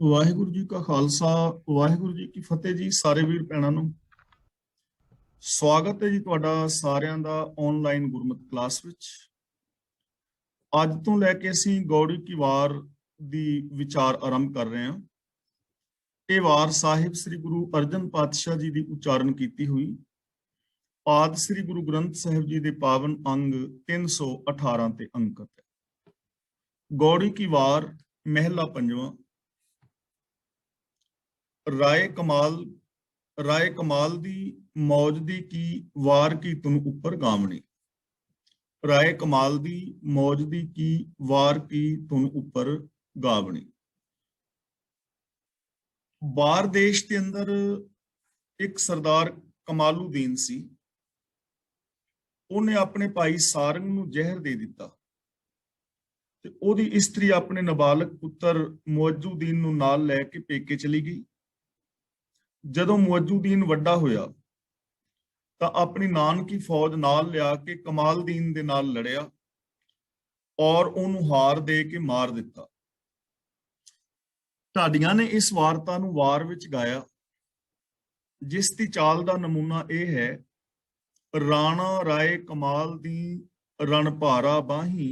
ਵਾਹਿਗੁਰੂ ਜੀ ਕਾ ਖਾਲਸਾ, ਵਾਹਿਗੁਰੂ ਜੀ ਕੀ ਫਤਿਹ ਜੀ। ਸਾਰੇ ਵੀਰ ਭੈਣਾਂ ਨੂੰ ਸਵਾਗਤ ਹੈ ਜੀ ਤੁਹਾਡਾ ਸਾਰਿਆਂ ਦਾ ਆਨਲਾਈਨ ਗੁਰਮਤਿ ਕਲਾਸ ਵਿੱਚ। ਅੱਜ ਤੋਂ ਲੈ ਕੇ ਅਸੀਂ ਗੌੜੀ ਕੀ ਵਾਰ ਦੀ ਵਿਚਾਰ ਆਰੰਭ ਕਰ ਰਹੇ ਹਾਂ। ਇਹ ਵਾਰ ਸਾਹਿਬ ਸ੍ਰੀ ਗੁਰੂ ਅਰਜਨ ਪਾਤਸ਼ਾਹ ਜੀ ਦੀ ਉਚਾਰਨ ਕੀਤੀ ਹੋਈ ਆਦਿ ਸ੍ਰੀ ਗੁਰੂ ਗ੍ਰੰਥ ਸਾਹਿਬ ਜੀ ਦੇ ਪਾਵਨ ਅੰਗ 318 ਤੇ ਅੰਕਿਤ ਹੈ। ਗੌੜੀ ਕੀ ਵਾਰ ਮਹਿਲਾ ਪੰਜਵਾਂ। ਰਾਏ ਕਮਾਲ ਦੀ ਮੌਜ ਦੀ ਕੀ ਵਾਰ ਕੀ ਤੁਨ ਉੱਪਰ ਗਾਵਣੀ। ਰਾਏ ਕਮਾਲ ਦੀ ਮੌਜ ਦੀ ਕੀ ਵਾਰ ਕੀ ਤੁਨ ਉੱਪਰ ਗਾਵਣੀ। ਬਾਰ ਦੇਸ਼ ਦੇ ਅੰਦਰ ਇੱਕ ਸਰਦਾਰ ਕਮਾਲੂਦੀਨ ਸੀ। ਉਹਨੇ ਆਪਣੇ ਭਾਈ ਸਾਰੰਗ ਨੂੰ ਜ਼ਹਿਰ ਦੇ ਦਿੱਤਾ ਤੇ ਉਹਦੀ ਇਸਤਰੀ ਆਪਣੇ ਨਾਬਾਲਗ ਪੁੱਤਰ ਮੁਅੱਜ਼ੁਦੀਨ ਨੂੰ ਨਾਲ ਲੈ ਕੇ ਪੇਕੇ ਚਲੀ ਗਈ। ਜਦੋਂ ਮੁਅੱਜ਼ੁਦੀਨ ਵੱਡਾ ਹੋਇਆ ਤਾਂ ਆਪਣੀ ਨਾਨਕੀ ਫੌਜ ਨਾਲ ਲਿਆ ਕੇ ਕਮਾਲਦੀਨ ਦੇ ਨਾਲ ਲੜਿਆ ਔਰ ਉਹਨੂੰ ਹਾਰ ਦੇ ਕੇ ਮਾਰ ਦਿੱਤਾ। ਢਾਡੀਆਂ ਨੇ ਇਸ ਵਾਰਤਾ ਨੂੰ ਵਾਰ ਵਿੱਚ ਗਾਇਆ, ਜਿਸ ਦੀ ਚਾਲ ਦਾ ਨਮੂਨਾ ਇਹ ਹੈ। ਰਾਣਾ ਰਾਏ ਕਮਾਲ ਦੀ ਰਣ ਭਾਰਾ ਬਾਹੀ,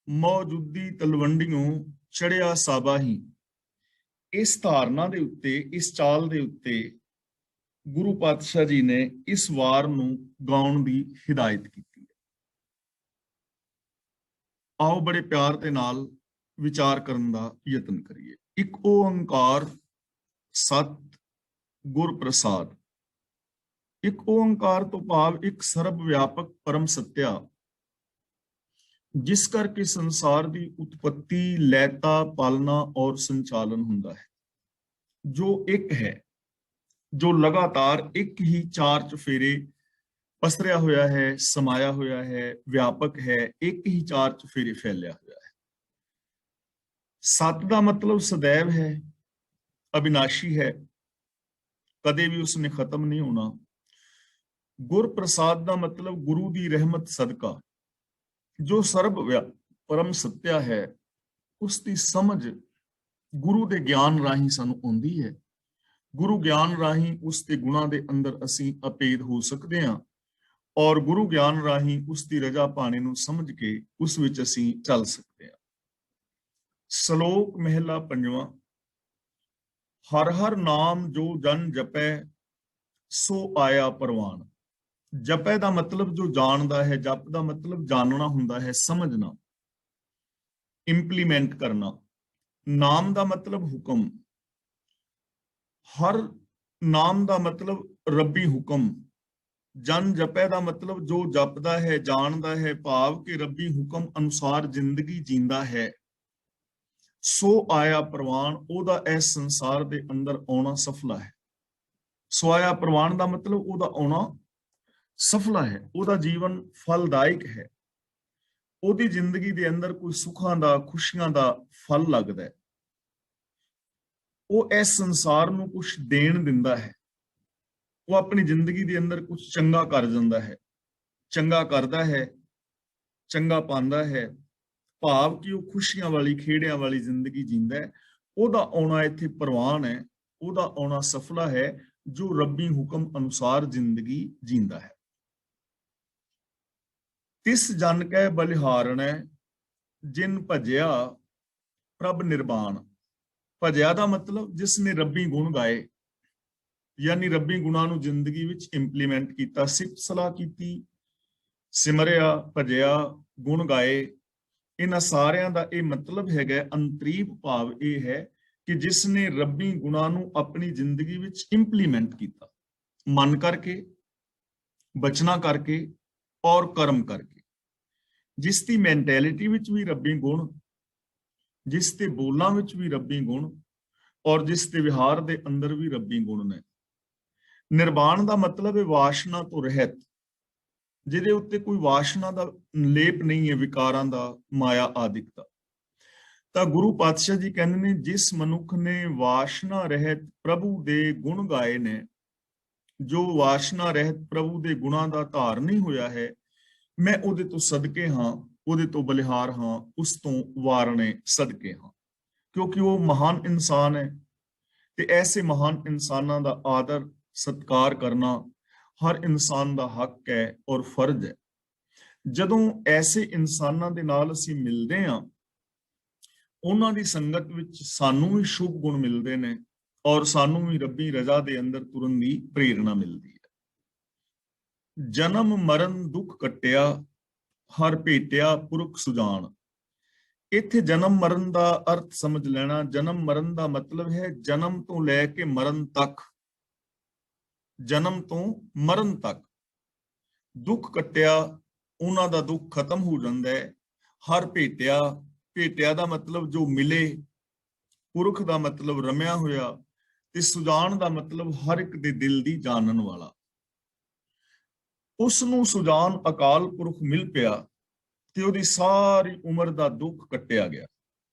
ਮੌਜੂਦੀ ਤਲਵੰਡੀਓਂ ਚੜਿਆ ਸਾਬਾਹੀ। ਇਸ ਧਾਰਨਾ ਦੇ ਉੱਤੇ, ਇਸ ਚਾਲ ਦੇ ਉੱਤੇ ਗੁਰੂ ਪਾਤਸ਼ਾਹ ਜੀ ਨੇ ਇਸ ਵਾਰ ਨੂੰ ਗਾਉਣ ਦੀ ਹਿਦਾਇਤ ਕੀਤੀ ਹੈ। ਆਓ ਬੜੇ ਪਿਆਰ ਦੇ ਨਾਲ ਵਿਚਾਰ ਕਰਨ ਦਾ ਯਤਨ ਕਰੀਏ। ਇੱਕ ਓੰਕਾਰ ਸਤ ਗੁਰ ਪ੍ਰਸਾਦ। ਇੱਕ ਓੰਕਾਰ ਤੋਂ ਭਾਵ ਇੱਕ ਸਰਬ ਵਿਆਪਕ ਪਰਮ ਸੱਤਿਆ, ਜਿਸ ਕਰਕੇ ਸੰਸਾਰ ਦੀ ਉਤਪत्ति, ਲੈਤਾ, ਪਾਲਣਾ ਔਰ ਸੰਚਾਲਨ ਹੁੰਦਾ ਹੈ। ਜੋ ਇੱਕ ਹੈ, ਜੋ ਲਗਾਤਾਰ ਇੱਕ ਹੀ ਚਾਰ ਚੁਫੇਰੇ ਪਸਰਿਆ ਹੋਇਆ ਹੈ, ਸਮਾਇਆ ਹੋਇਆ ਹੈ, ਵਿਆਪਕ ਹੈ, ਇੱਕ ਹੀ ਚਾਰ ਚੁਫੇਰੇ ਫੈਲਿਆ ਹੋਇਆ ਹੈ। ਸਤ ਦਾ ਮਤਲਬ ਸदैव ਹੈ, ਅਬਿਨਾਸ਼ੀ ਹੈ, ਕਦੇ ਵੀ ਉਸਨੇ ਖਤਮ ਨਹੀਂ ਹੋਣਾ। ਗੁਰ ਪ੍ਰਸਾਦ ਦਾ ਮਤਲਬ ਗੁਰੂ ਦੀ ਰਹਿਮਤ ਸਦਕਾ ਜੋ ਸਰਬ ਪਰਮ ਸੱਤਿਆ ਹੈ, ਉਸ ਦੀ ਸਮਝ ਗੁਰੂ ਦੇ ਗਿਆਨ ਰਾਹੀਂ ਸਾਨੂੰ ਆਉਂਦੀ ਹੈ। ਗੁਰੂ ਗਿਆਨ ਰਾਹੀਂ ਉਸ ਦੇ ਗੁਣਾਂ ਦੇ ਅੰਦਰ ਅਸੀਂ ਅਪੇਧ ਹੋ ਸਕਦੇ ਹਾਂ ਔਰ ਗੁਰੂ ਗਿਆਨ ਰਾਹੀਂ ਉਸ ਦੀ ਰਜਾ ਪਾਣੇ ਨੂੰ ਸਮਝ ਕੇ ਉਸ ਵਿੱਚ ਅਸੀਂ ਚੱਲ ਸਕਦੇ ਹਾਂ। ਸ਼ਲੋਕ ਮਹਿਲਾ ਪੰਜਵਾਂ। ਹਰ ਹਰ ਨਾਮ ਜੋ ਜਨ ਜਪੈ, ਸੋ ਆਇਆ ਪ੍ਰਵਾਨ। ਜਪੈ ਦਾ ਮਤਲਬ ਜੋ ਜਾਣਦਾ ਹੈ, ਜਪ ਦਾ ਮਤਲਬ ਜਾਣਨਾ ਹੁੰਦਾ ਹੈ, ਸਮਝਣਾ, ਇੰਪਲੀਮੈਂਟ ਕਰਨਾ। ਨਾਮ ਦਾ ਮਤਲਬ ਹੁਕਮ। ਹਰ ਨਾਮ ਦਾ ਮਤਲਬ ਰੱਬੀ ਹੁਕਮ। ਜਨ ਜਪੈ ਦਾ ਮਤਲਬ ਜੋ ਜਪਦਾ ਹੈ, ਜਾਣਦਾ ਹੈ, ਭਾਵ ਕਿ ਰੱਬੀ ਹੁਕਮ ਅਨੁਸਾਰ ਜ਼ਿੰਦਗੀ ਜੀਂਦਾ ਹੈ। ਸੋ ਆਇਆ ਪ੍ਰਵਾਨ, ਉਹਦਾ ਇਸ ਸੰਸਾਰ ਦੇ ਅੰਦਰ ਆਉਣਾ ਸਫਲਾ ਹੈ। ਸੋ ਆਇਆ ਪ੍ਰਵਾਨ ਦਾ ਮਤਲਬ ਉਹਦਾ ਆਉਣਾ ਸਫਲਾ ਹੈ, ਉਹਦਾ ਜੀਵਨ ਫਲਦਾਇਕ ਹੈ, ਉਹਦੀ ਜ਼ਿੰਦਗੀ ਦੇ ਅੰਦਰ ਕੋਈ ਸੁੱਖਾਂ ਦਾ, ਖੁਸ਼ੀਆਂ ਦਾ ਫਲ ਲੱਗਦਾ ਹੈ। ਉਹ ਇਸ ਸੰਸਾਰ ਨੂੰ ਕੁਝ ਦੇਣ ਦਿੰਦਾ ਹੈ। ਉਹ ਆਪਣੀ ਜ਼ਿੰਦਗੀ ਦੇ ਅੰਦਰ ਕੁਝ ਚੰਗਾ ਕਰ ਜਾਂਦਾ ਹੈ, ਚੰਗਾ ਕਰਦਾ ਹੈ, ਚੰਗਾ ਪਾਉਂਦਾ ਹੈ, ਭਾਵ ਕਿ ਉਹ ਖੁਸ਼ੀਆਂ ਵਾਲੀ, ਖੇੜਿਆਂ ਵਾਲੀ ਜ਼ਿੰਦਗੀ ਜੀਂਦਾ ਹੈ। ਉਹਦਾ ਆਉਣਾ ਇੱਥੇ ਪ੍ਰਵਾਨ ਹੈ, ਉਹਦਾ ਆਉਣਾ ਸਫਲਾ ਹੈ, ਜੋ ਰੱਬੀ ਹੁਕਮ ਅਨੁਸਾਰ ਜ਼ਿੰਦਗੀ ਜੀਂਦਾ ਹੈ। ਤਿਸ ਜਨ ਕੈ ਬਲਿਹਾਰਣੈ, ਜਿਨ ਭਜਿਆ ਪ੍ਰਭ ਨਿਰਵਾਣ। ਭਜਿਆ ਦਾ ਮਤਲਬ ਜਿਸ ਨੇ ਰੱਬੀ ਗੁਣ ਗਾਏ, ਯਾਨੀ ਰੱਬੀ ਗੁਣਾਂ ਨੂੰ ਜ਼ਿੰਦਗੀ ਵਿੱਚ ਇੰਪਲੀਮੈਂਟ ਕੀਤਾ, ਸਿਫਤ ਸਲਾਹ ਕੀਤੀ, ਸਿਮਰਿਆ, ਭਜਿਆ, ਗੁਣ ਗਾਏ। ਇਹਨਾਂ ਸਾਰਿਆਂ ਦਾ ਇਹ ਮਤਲਬ ਹੈਗਾ, ਅੰਤਰੀਵ ਭਾਵ ਇਹ ਹੈ ਕਿ ਜਿਸ ਨੇ ਰੱਬੀ ਗੁਣਾਂ ਨੂੰ ਆਪਣੀ ਜ਼ਿੰਦਗੀ ਵਿੱਚ ਇੰਪਲੀਮੈਂਟ ਕੀਤਾ, ਮਨ ਕਰਕੇ, ਬਚਨਾ ਕਰਕੇ ਔਰ ਕਰਮ ਕਰਕੇ। ਜਿਸ ਦੀ ਮੈਂਟੈਲਿਟੀ ਵਿੱਚ ਵੀ ਰੱਬੀ ਗੁਣ, ਜਿਸ ਦੇ ਬੋਲਾਂ ਵਿੱਚ ਵੀ ਰੱਬੀ ਗੁਣ ਔਰ ਜਿਸ ਦੇ ਵਿਹਾਰ ਦੇ ਅੰਦਰ ਵੀ ਰੱਬੀ ਗੁਣ ਨੇ। ਨਿਰਵਾਣ ਦਾ ਮਤਲਬ ਹੈ ਵਾਸ਼ਨਾ ਤੋਂ ਰਹਿਤ, ਜਿਹਦੇ ਉੱਤੇ ਕੋਈ ਵਾਸ਼ਨਾ ਦਾ ਲੇਪ ਨਹੀਂ ਹੈ, ਵਿਕਾਰਾਂ ਦਾ, ਮਾਇਆ ਆਦਿਕ ਦਾ। ਤਾਂ ਗੁਰੂ ਪਾਤਸ਼ਾਹ ਜੀ ਕਹਿੰਦੇ ਨੇ, ਜਿਸ ਮਨੁੱਖ ਨੇ ਵਾਸ਼ਨਾ ਰਹਿਤ ਪ੍ਰਭੂ ਦੇ ਗੁਣ ਗਾਏ ਨੇ, ਜੋ ਵਾਸ਼ਨਾ ਰਹਿਤ ਪ੍ਰਭੂ ਦੇ ਗੁਣਾਂ ਦਾ ਧਾਰਨੀ ਹੋਇਆ ਹੈ, ਮੈਂ ਉਹਦੇ ਤੋਂ ਸਦਕੇ ਹਾਂ, ਉਹਦੇ ਤੋਂ ਬਲਿਹਾਰ ਹਾਂ, ਉਸ ਤੋਂ ਵਾਰਣੇ ਸਦਕੇ ਹਾਂ। क्योंकि वो महान इंसान है। ਤੇ ਐਸੇ ਮਹਾਨ ਇਨਸਾਨਾਂ ਦਾ ਆਦਰ ਸਤਿਕਾਰ ਕਰਨਾ ਹਰ ਇਨਸਾਨ ਦਾ ਹੱਕ ਹੈ ਔਰ ਫਰਜ਼ ਹੈ। ਜਦੋਂ ਐਸੇ ਇਨਸਾਨਾਂ ਦੇ ਨਾਲ ਅਸੀਂ ਮਿਲਦੇ ਹਾਂ, ਉਹਨਾਂ ਦੀ ਸੰਗਤ ਵਿੱਚ ਸਾਨੂੰ ਵੀ ਸ਼ੁਭ ਗੁਣ ਮਿਲਦੇ ਨੇ ਔਰ ਸਾਨੂੰ ਵੀ ਰੱਬੀ ਰਜ਼ਾ ਦੇ ਅੰਦਰ ਤੁਰਨ ਦੀ ਪ੍ਰੇਰਣਾ ਮਿਲਦੀ ਹੈ। ਜਨਮ ਮਰਨ ਦੁੱਖ ਕੱਟਿਆ, ਹਰ ਭੇਟਿਆ ਪੁਰਖ ਸੁਜਾਨ। ਇੱਥੇ ਜਨਮ ਮਰਨ ਦਾ ਅਰਥ ਸਮਝ ਲੈਣਾ। ਜਨਮ ਮਰਨ ਦਾ ਮਤਲਬ ਹੈ ਜਨਮ ਤੋਂ ਲੈ ਕੇ ਮਰਨ ਤੱਕ, ਜਨਮ ਤੋਂ ਮਰਨ ਤੱਕ। ਦੁੱਖ ਕੱਟਿਆ, ਉਹਨਾਂ ਦਾ ਦੁੱਖ ਖਤਮ ਹੋ ਜਾਂਦਾ ਹੈ। ਹਰ ਭੇਟਿਆ, ਭੇਟਿਆ ਦਾ ਮਤਲਬ ਜੋ ਮਿਲੇ, ਪੁਰਖ ਦਾ ਮਤਲਬ ਰਮਿਆ ਹੋਇਆ, ਤੇ ਸੁਜਾਨ ਦਾ ਮਤਲਬ ਹਰ ਇੱਕ ਦੇ ਦਿਲ ਦੀ ਜਾਣਨ ਵਾਲਾ। ਉਸ ਨੂੰ ਸੁਜਾਨ ਅਕਾਲ ਪੁਰਖ ਮਿਲ ਪਿਆ ਤੇ ਉਹਦੀ ਸਾਰੀ ਉਮਰ ਦਾ ਦੁੱਖ ਕੱਟਿਆ ਗਿਆ,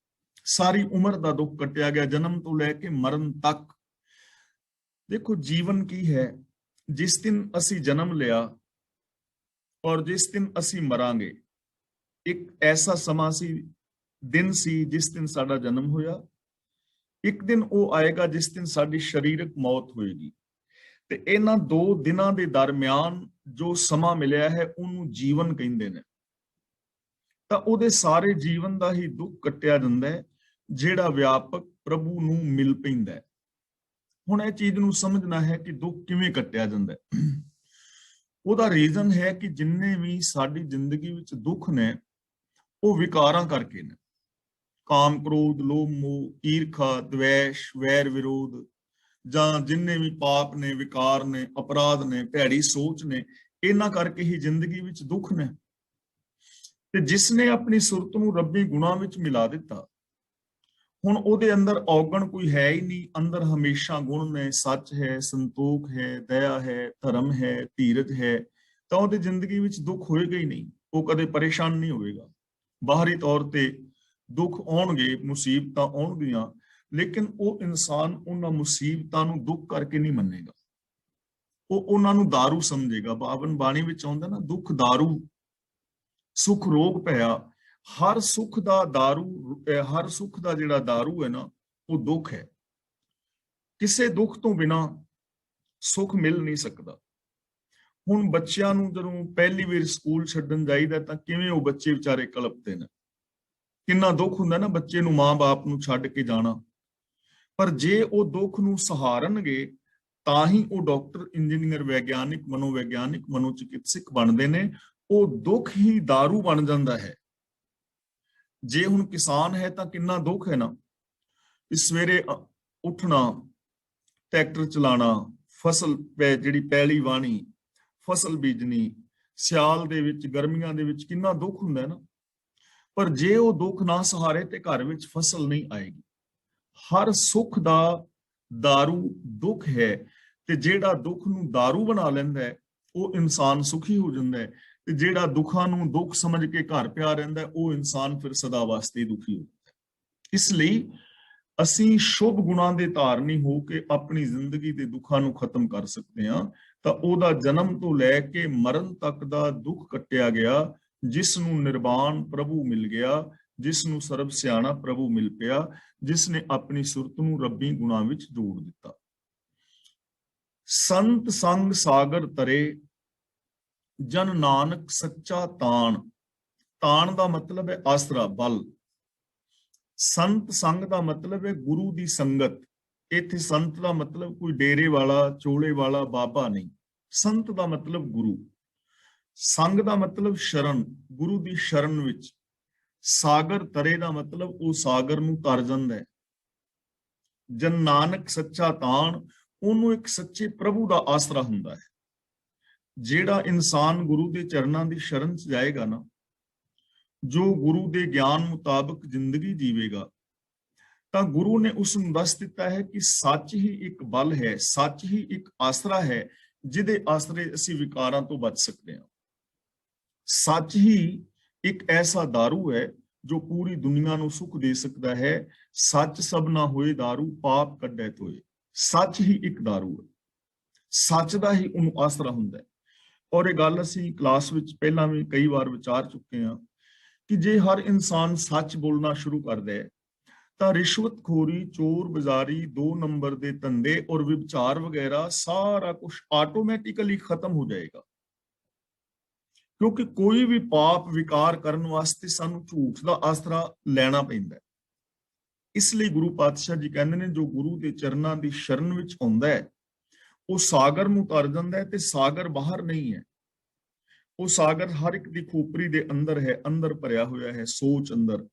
ਸਾਰੀ ਉਮਰ ਦਾ ਦੁੱਖ ਕੱਟਿਆ ਗਿਆ, ਜਨਮ ਤੋਂ ਲੈ ਕੇ ਮਰਨ ਤੱਕ। ਦੇਖੋ ਜੀਵਨ ਕੀ ਹੈ, ਜਿਸ ਦਿਨ ਅਸੀਂ ਜਨਮ ਲਿਆ ਔਰ ਜਿਸ ਦਿਨ ਅਸੀਂ ਮਰਾਂਗੇ, ਇੱਕ ਐਸਾ ਸਮਾਂ ਸੀ, ਦਿਨ ਸੀ ਜਿਸ ਦਿਨ ਸਾਡਾ ਜਨਮ ਹੋਇਆ। ਇੱਕ ਦਿਨ ਉਹ ਆਏਗਾ ਜਿਸ ਦਿਨ ਸਾਡੀ ਸਰੀਰਕ ਮੌਤ ਹੋਏਗੀ। ਤੇ ਇਹਨਾਂ ਦੋ ਦਿਨਾਂ ਦੇ ਦਰਮਿਆਨ ਜੋ ਸਮਾਂ ਮਿਲਿਆ ਹੈ ਉਹਨੂੰ ਜੀਵਨ ਕਹਿੰਦੇ ਨੇ। ਤਾਂ ਉਹਦੇ ਸਾਰੇ ਜੀਵਨ ਦਾ ਹੀ ਦੁੱਖ ਕੱਟਿਆ ਜਾਂਦਾ ਹੈ, ਜਿਹੜਾ ਵਿਆਪਕ ਪ੍ਰਭੂ ਨੂੰ ਮਿਲ ਪੈਂਦਾ ਹੈ। ਹੁਣ ਇਹ ਚੀਜ਼ ਨੂੰ ਸਮਝਣਾ ਹੈ ਕਿ ਦੁੱਖ ਕਿਵੇਂ ਕੱਟਿਆ ਜਾਂਦਾ ਹੈ। ਉਹਦਾ ਰੀਜ਼ਨ ਹੈ ਕਿ ਜਿੰਨੇ ਵੀ ਸਾਡੀ ਜ਼ਿੰਦਗੀ ਵਿੱਚ ਦੁੱਖ ਨੇ ਉਹ ਵਿਕਾਰਾਂ ਕਰਕੇ ਨੇ। ਕਾਮ, ਕ੍ਰੋਧ, ਲੋਭ, ਮੋਹ, ਈਰਖਾ, ਦਵੇਸ਼, ਵੈਰ, ਵਿਰੋਧ, ਜਾਂ ਜਿੰਨੇ ਵੀ ਪਾਪ ਨੇ, ਵਿਕਾਰ ਨੇ, ਅਪਰਾਧ ਨੇ, ਭੈੜੀ ਸੋਚ ਨੇ, ਇਹਨਾਂ ਕਰਕੇ ਹੀ ਜ਼ਿੰਦਗੀ ਵਿੱਚ ਦੁੱਖ ਨੇ। ਤੇ ਜਿਸ ਨੇ ਆਪਣੀ ਸੁਰਤ ਨੂੰ ਰੱਬੀ ਗੁਣਾਂ ਵਿੱਚ ਮਿਲਾ ਦਿੱਤਾ, ਹੁਣ ਉਹਦੇ ਅੰਦਰ ਔਗਣ ਕੋਈ ਹੈ ਹੀ ਨਹੀਂ। ਅੰਦਰ ਹਮੇਸ਼ਾ ਗੁਣ ਨੇ, ਸੱਚ ਹੈ, ਸੰਤੋਖ ਹੈ, ਦਇਆ ਹੈ, ਧਰਮ ਹੈ, ਧੀਰਜ ਹੈ। ਤਾਂ ਉਹਦੀ ਜ਼ਿੰਦਗੀ ਵਿੱਚ ਦੁੱਖ ਹੋਏਗਾ ਹੀ ਨਹੀਂ, ਉਹ ਕਦੇ ਪਰੇਸ਼ਾਨ ਨਹੀਂ ਹੋਵੇਗਾ। ਬਾਹਰੀ ਤੌਰ ਤੇ ਦੁੱਖ ਆਉਣਗੇ, ਮੁਸੀਬਤਾਂ ਆਉਣਗੀਆਂ, ਲੇਕਿਨ ਉਹ ਇਨਸਾਨ ਉਹਨਾਂ ਮੁਸੀਬਤਾਂ ਨੂੰ ਦੁੱਖ ਕਰਕੇ ਨਹੀਂ ਮੰਨੇਗਾ, ਉਹ ਉਹਨਾਂ ਨੂੰ ਦਾਰੂ ਸਮਝੇਗਾ। ਬਾਵਨ ਬਾਣੀ ਵਿੱਚ ਆਉਂਦਾ ਨਾ, ਦੁੱਖ ਦਾਰੂ ਸੁਖ ਰੋਗ ਭਇਆ। ਹਰ ਸੁਖ ਦਾ ਦਾਰੂ, ਹਰ ਸੁਖ ਦਾ ਜਿਹੜਾ ਦਾਰੂ ਹੈ ਨਾ, ਉਹ ਦੁੱਖ ਹੈ। ਕਿਸੇ ਦੁੱਖ ਤੋਂ ਬਿਨਾ ਸੁਖ ਮਿਲ ਨਹੀਂ ਸਕਦਾ। ਹੁਣ ਬੱਚਿਆਂ ਨੂੰ ਜਦੋਂ ਪਹਿਲੀ ਵਾਰ ਸਕੂਲ ਛੱਡਣ ਜਾਈਦਾ ਤਾਂ ਕਿਵੇਂ ਉਹ ਬੱਚੇ ਵਿਚਾਰੇ ਕਲਪਦੇ ਨੇ, ਕਿੰਨਾ ਦੁੱਖ ਹੁੰਦਾ ਨਾ ਬੱਚੇ ਨੂੰ ਮਾਂ-ਬਾਪ ਨੂੰ ਛੱਡ ਕੇ ਜਾਣਾ। ਪਰ ਜੇ ਉਹ ਦੁੱਖ ਨੂੰ ਸਹਾਰਨਗੇ ਤਾਂ ਹੀ ਉਹ ਡਾਕਟਰ, ਇੰਜੀਨੀਅਰ, ਵਿਗਿਆਨਿਕ, ਮਨੋਵਿਗਿਆਨਿਕ, ਮਨੋਚਿਕਿਤਸਕ ਬਣਦੇ ਨੇ। ਉਹ ਦੁੱਖ ਹੀ ਦਾਰੂ ਬਣ ਜਾਂਦਾ ਹੈ। ਜੇ ਹੁਣ ਕਿਸਾਨ ਹੈ ਤਾਂ ਕਿੰਨਾ ਦੁੱਖ ਹੈ ਨਾ, ਸਵੇਰੇ ਉੱਠਣਾ, ਟਰੈਕਟਰ ਚਲਾਣਾ, ਫਸਲ ਜਿਹੜੀ ਪੈਲੀ ਵਾਹਣੀ, ਫਸਲ ਬੀਜਣੀ, ਸਿਆਲ ਦੇ ਵਿੱਚ, ਗਰਮੀਆਂ ਦੇ ਵਿੱਚ ਕਿੰਨਾ ਦੁੱਖ ਹੁੰਦਾ ਹੈ ਨਾ। ਪਰ ਜੇ ਉਹ ਦੁੱਖ ਨਾ ਸਹਾਰੇ ਤੇ ਘਰ ਵਿੱਚ ਫਸਲ ਨਹੀਂ ਆਏਗੀ। ਹਰ ਸੁੱਖ ਦਾ ਦਾਰੂ ਦੁੱਖ ਹੈ, ਤੇ ਜਿਹੜਾ ਦੁੱਖ ਨੂੰ ਦਾਰੂ ਬਣਾ ਲੈਂਦਾ ਹੈ ਉਹ ਇਨਸਾਨ ਸੁਖੀ ਹੋ ਜਾਂਦਾ ਹੈ। ਤੇ ਜਿਹੜਾ ਦੁੱਖਾਂ ਨੂੰ ਦੁੱਖ ਸਮਝ ਕੇ ਘਰ ਪਿਆ ਰਹਿੰਦਾ ਹੈ, ਉਹ ਇਨਸਾਨ ਫਿਰ ਸਦਾ ਵਾਸਤੇ ਦੁਖੀ ਹੋ ਜਾਂਦਾ ਹੈ। ਇਸ ਲਈ ਅਸੀਂ ਸ਼ੁਭ ਗੁਣਾਂ ਦੇ ਧਾਰਨੀ ਹੋ ਕੇ ਆਪਣੀ ਜ਼ਿੰਦਗੀ ਦੇ ਦੁੱਖਾਂ ਨੂੰ ਖਤਮ ਕਰ ਸਕਦੇ ਹਾਂ। ਤਾਂ ਉਹਦਾ ਜਨਮ ਤੋਂ ਲੈ ਕੇ ਮਰਨ ਤੱਕ ਦਾ ਦੁੱਖ ਕੱਟਿਆ ਗਿਆ, ਜਿਸ ਨੂੰ ਨਿਰਵਾਣ ਪ੍ਰਭੂ ਮਿਲ ਗਿਆ, ਜਿਸ ਨੂੰ ਸਰਬ ਸਿਆਣਾ ਪ੍ਰਭੂ ਮਿਲ ਪਿਆ, ਜਿਸ ਨੇ ਆਪਣੀ ਸੁਰਤ ਨੂੰ ਰੱਬੀ ਗੁਣਾਂ ਵਿੱਚ ਜੋੜ ਦਿੱਤਾ। ਸੰਤ ਸੰਗ ਸਾਗਰ ਤਰੇ, ਜਨ ਨਾਨਕ ਸੱਚਾ ਤਾਣ। ਤਾਣ ਦਾ ਮਤਲਬ ਹੈ ਆਸਰਾ, ਬਲ। ਸੰਤ ਸੰਗ ਦਾ ਮਤਲਬ ਹੈ ਗੁਰੂ ਦੀ ਸੰਗਤ। ਇੱਥੇ ਸੰਤ ਦਾ ਮਤਲਬ ਕੋਈ ਡੇਰੇ ਵਾਲਾ, ਚੋਲੇ ਵਾਲਾ ਬਾਬਾ ਨਹੀਂ। ਸੰਤ ਦਾ ਮਤਲਬ ਗੁਰੂ। ਸੰਗ ਦਾ ਮਤਲਬ ਸ਼ਰਨ, ਗੁਰੂ ਦੀ ਸ਼ਰਨ ਵਿੱਚ। ਸਾਗਰ ਤਰੇ ਦਾ ਮਤਲਬ ਉਹ ਸਾਗਰ ਨੂੰ ਤਰ ਜਾਂਦਾ ਹੈ। ਜਨ ਨਾਨਕ ਸੱਚਾ ਤਾਣ, ਉਹਨੂੰ ਇੱਕ ਸੱਚੇ ਪ੍ਰਭੂ ਦਾ ਆਸਰਾ ਹੁੰਦਾ ਹੈ। ਜਿਹੜਾ ਇਨਸਾਨ ਗੁਰੂ ਦੇ ਚਰਨਾਂ ਦੀ ਸ਼ਰਨ 'ਚ ਜਾਏਗਾ ਨਾ, ਜੋ ਗੁਰੂ ਦੇ ਗਿਆਨ ਮੁਤਾਬਕ ਜ਼ਿੰਦਗੀ ਜੀਵੇਗਾ, ਤਾਂ ਗੁਰੂ ਨੇ ਉਸ ਨੂੰ ਦੱਸ ਦਿੱਤਾ ਹੈ ਕਿ ਸੱਚ ਹੀ ਇੱਕ ਬਲ ਹੈ, ਸੱਚ ਹੀ ਇੱਕ ਆਸਰਾ ਹੈ, ਜਿਹਦੇ ਆਸਰੇ ਅਸੀਂ ਵਿਕਾਰਾਂ ਤੋਂ ਬਚ ਸਕਦੇ ਹਾਂ। ਸੱਚ ਹੀ ਇੱਕ ਐਸਾ ਦਾਰੂ ਹੈ ਜੋ ਪੂਰੀ ਦੁਨੀਆ ਨੂੰ ਸੁੱਖ ਦੇ ਸਕਦਾ ਹੈ। ਸੱਚ ਸਭ ਨਾ ਹੋਏ ਦਾਰੂ, ਪਾਪ ਕੱਢੈ ਤੋਏ। ਸੱਚ ਹੀ ਇੱਕ ਦਾਰੂ ਹੈ, ਸੱਚ ਦਾ ਹੀ ਉਹਨੂੰ ਆਸਰਾ ਹੁੰਦਾ ਹੈ। ਔਰ ਇਹ ਗੱਲ ਅਸੀਂ ਕਲਾਸ ਵਿੱਚ ਪਹਿਲਾਂ ਵੀ ਕਈ ਵਾਰ ਵਿਚਾਰ ਚੁੱਕੇ ਹਾਂ ਕਿ ਜੇ ਹਰ ਇਨਸਾਨ ਸੱਚ ਬੋਲਣਾ ਸ਼ੁਰੂ ਕਰਦਾ ਹੈ ਤਾਂ ਰਿਸ਼ਵਤਖੋਰੀ, ਚੋਰ ਬਾਜ਼ਾਰੀ, 2 ਨੰਬਰ ਦੇ ਧੰਦੇ ਔਰ ਵਿਭਚਾਰ ਵਗੈरह ਸਾਰਾ ਕੁਝ ਆਟੋਮੈਟਿਕਲੀ ਖਤਮ ਹੋ ਜਾਏਗਾ। ਕਿਉਂਕਿ ਕੋਈ ਵੀ ਪਾਪ ਵਿਕਾਰ ਕਰਨ ਵਾਸਤੇ ਸਾਨੂੰ ਝੂਠ ਦਾ ਆਸਰਾ ਲੈਣਾ ਪੈਂਦਾ। ਇਸ ਲਈ ਗੁਰੂ ਪਾਤਸ਼ਾਹ ਜੀ ਕਹਿੰਦੇ ਨੇ, ਜੋ ਗੁਰੂ ਦੇ ਚਰਨਾਂ ਦੀ ਸ਼ਰਨ ਵਿੱਚ ਆਉਂਦਾ ਹੈ ਉਹ ਸਾਗਰ ਨੂੰ ਤਰ ਜਾਂਦਾ ਹੈ, ਤੇ ਸਾਗਰ ਬਾਹਰ ਨਹੀਂ ਹੈ। ਉਹ ਸਾਗਰ ਹਰ ਇੱਕ ਦੀ ਖੋਪਰੀ ਦੇ ਅੰਦਰ ਹੈ, ਅੰਦਰ ਭਰਿਆ ਹੋਇਆ ਹੈ, ਸੋਚ ਅੰਦਰ।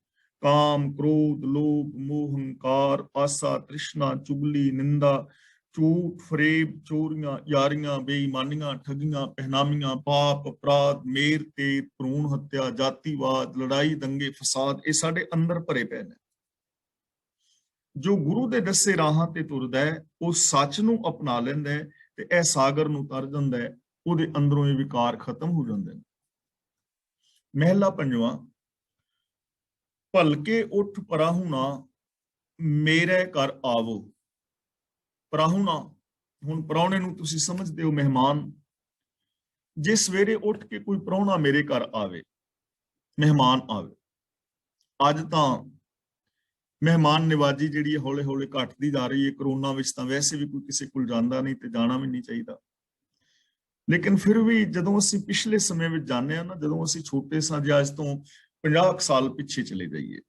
ਕਾਮ, ਕ੍ਰੋਧ, ਲੋਭ, ਮੋਹ, ਹੰਕਾਰ, ਆਸਾ, ਤ੍ਰਿਸ਼ਨਾ, ਚੁਗਲੀ, ਨਿੰਦਾ, ਝੂਠ, ਫਰੇਬ, ਚੋਰੀਆਂ, ਯਾਰੀਆਂ, ਬੇਈਮਾਨੀਆਂ, ਠੱਗੀਆਂ, ਪਹਿਨਾਮੀਆਂ, ਪਾਪ, ਅਪਰਾਧ, ਮੇਰ ਤੇ ਭਰੂਣ ਹੱਤਿਆ, ਜਾਤੀਵਾਦ, ਲੜਾਈ, ਦੰਗੇ, ਫਸਾਦ, ਇਹ ਸਾਡੇ ਅੰਦਰ ਭਰੇ ਪਏ ਨੇ। ਜੋ ਗੁਰੂ ਦੇ ਦੱਸੇ ਰਾਹਾਂ ਤੇ ਤੁਰਦਾ ਹੈ ਉਹ ਸੱਚ ਨੂੰ ਅਪਣਾ ਲੈਂਦਾ ਹੈ ਤੇ ਇਹ ਸਾਗਰ ਨੂੰ ਤਰ ਜਾਂਦਾ ਹੈ, ਉਹਦੇ ਅੰਦਰੋਂ ਇਹ ਵਿਕਾਰ ਖਤਮ ਹੋ ਜਾਂਦੇ ਨੇ। ਮਹਿਲਾ ਪੰਜਵਾਂ, ਭਲਕੇ ਉੱਠ ਪਰਾਹੁਣਾ ਮੇਰੇ ਘਰ ਆਵੋ। ਪਰਾਹੁਣਾ, ਹੁਣ ਪ੍ਰਾਹੁਣੇ ਨੂੰ ਤੁਸੀਂ ਸਮਝਦੇ ਹੋ ਮਹਿਮਾਨ। ਜੇ ਸਵੇਰੇ ਉੱਠ ਕੇ ਕੋਈ ਪ੍ਰਾਹੁਣਾ ਮੇਰੇ ਘਰ ਆਵੇ, ਮਹਿਮਾਨ ਆਵੇ, ਅੱਜ ਤਾਂ ਮਹਿਮਾਨ ਨਿਵਾਜੀ ਜਿਹੜੀ ਹੌਲੇ ਹੌਲੇ ਘਟਦੀ ਜਾ ਰਹੀ ਹੈ। ਕਰੋਨਾ ਵਿੱਚ ਤਾਂ ਵੈਸੇ ਵੀ ਕੋਈ ਕਿਸੇ ਕੋਲ ਜਾਂਦਾ ਨਹੀਂ ਤੇ ਜਾਣਾ ਵੀ ਨਹੀਂ ਚਾਹੀਦਾ। ਲੇਕਿਨ ਫਿਰ ਵੀ ਜਦੋਂ ਅਸੀਂ ਪਿਛਲੇ ਸਮੇਂ ਵਿੱਚ ਜਾਂਦੇ ਹਾਂ ਨਾ, ਜਦੋਂ ਅਸੀਂ ਛੋਟੇ ਸਾਂ, ਜਾਂ ਅੱਜ ਤੋਂ 50 ਸਾਲ ਪਿੱਛੇ ਚਲੇ ਜਾਈਏ,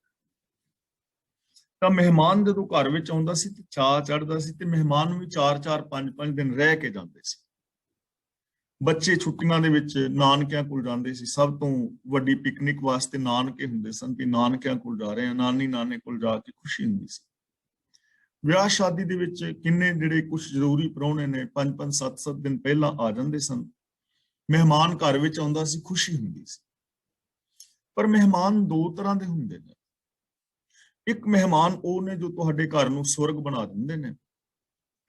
ਤਾਂ ਮਹਿਮਾਨ ਜਦੋਂ ਘਰ ਵਿੱਚ ਆਉਂਦਾ ਸੀ ਤੇ ਚਾਅ ਚੜ੍ਹਦਾ ਸੀ, ਤੇ ਮਹਿਮਾਨ ਵੀ 4-4 5-5 ਦਿਨ ਰਹਿ ਕੇ ਜਾਂਦੇ ਸੀ। ਬੱਚੇ ਛੁੱਟੀਆਂ ਦੇ ਵਿੱਚ ਨਾਨਕਿਆਂ ਕੋਲ ਜਾਂਦੇ ਸੀ। ਸਭ ਤੋਂ ਵੱਡੀ ਪਿਕਨਿਕ ਵਾਸਤੇ ਨਾਨਕੇ ਹੁੰਦੇ ਸਨ, ਕਿ ਨਾਨਕਿਆਂ ਕੋਲ ਜਾ ਰਹੇ ਹਾਂ, ਨਾਨੀ ਨਾਨੇ ਕੋਲ ਜਾ ਕੇ ਖੁਸ਼ੀ ਹੁੰਦੀ ਸੀ। ਵਿਆਹ ਸ਼ਾਦੀ ਦੇ ਵਿੱਚ ਕਿੰਨੇ ਜਿਹੜੇ ਕੁਝ ਜ਼ਰੂਰੀ ਪ੍ਰਾਹੁਣੇ ਨੇ 5-5 7-7 ਦਿਨ ਪਹਿਲਾਂ ਆ ਜਾਂਦੇ ਸਨ। ਮਹਿਮਾਨ ਘਰ ਵਿੱਚ ਆਉਂਦਾ ਸੀ, ਖੁਸ਼ੀ ਹੁੰਦੀ ਸੀ। ਪਰ ਮਹਿਮਾਨ 2 ਤਰ੍ਹਾਂ ਦੇ ਹੁੰਦੇ ਨੇ। ਇੱਕ ਮਹਿਮਾਨ ਉਹ ਨੇ ਜੋ ਤੁਹਾਡੇ ਘਰ ਨੂੰ ਸਵਰਗ ਬਣਾ ਦਿੰਦੇ ਨੇ,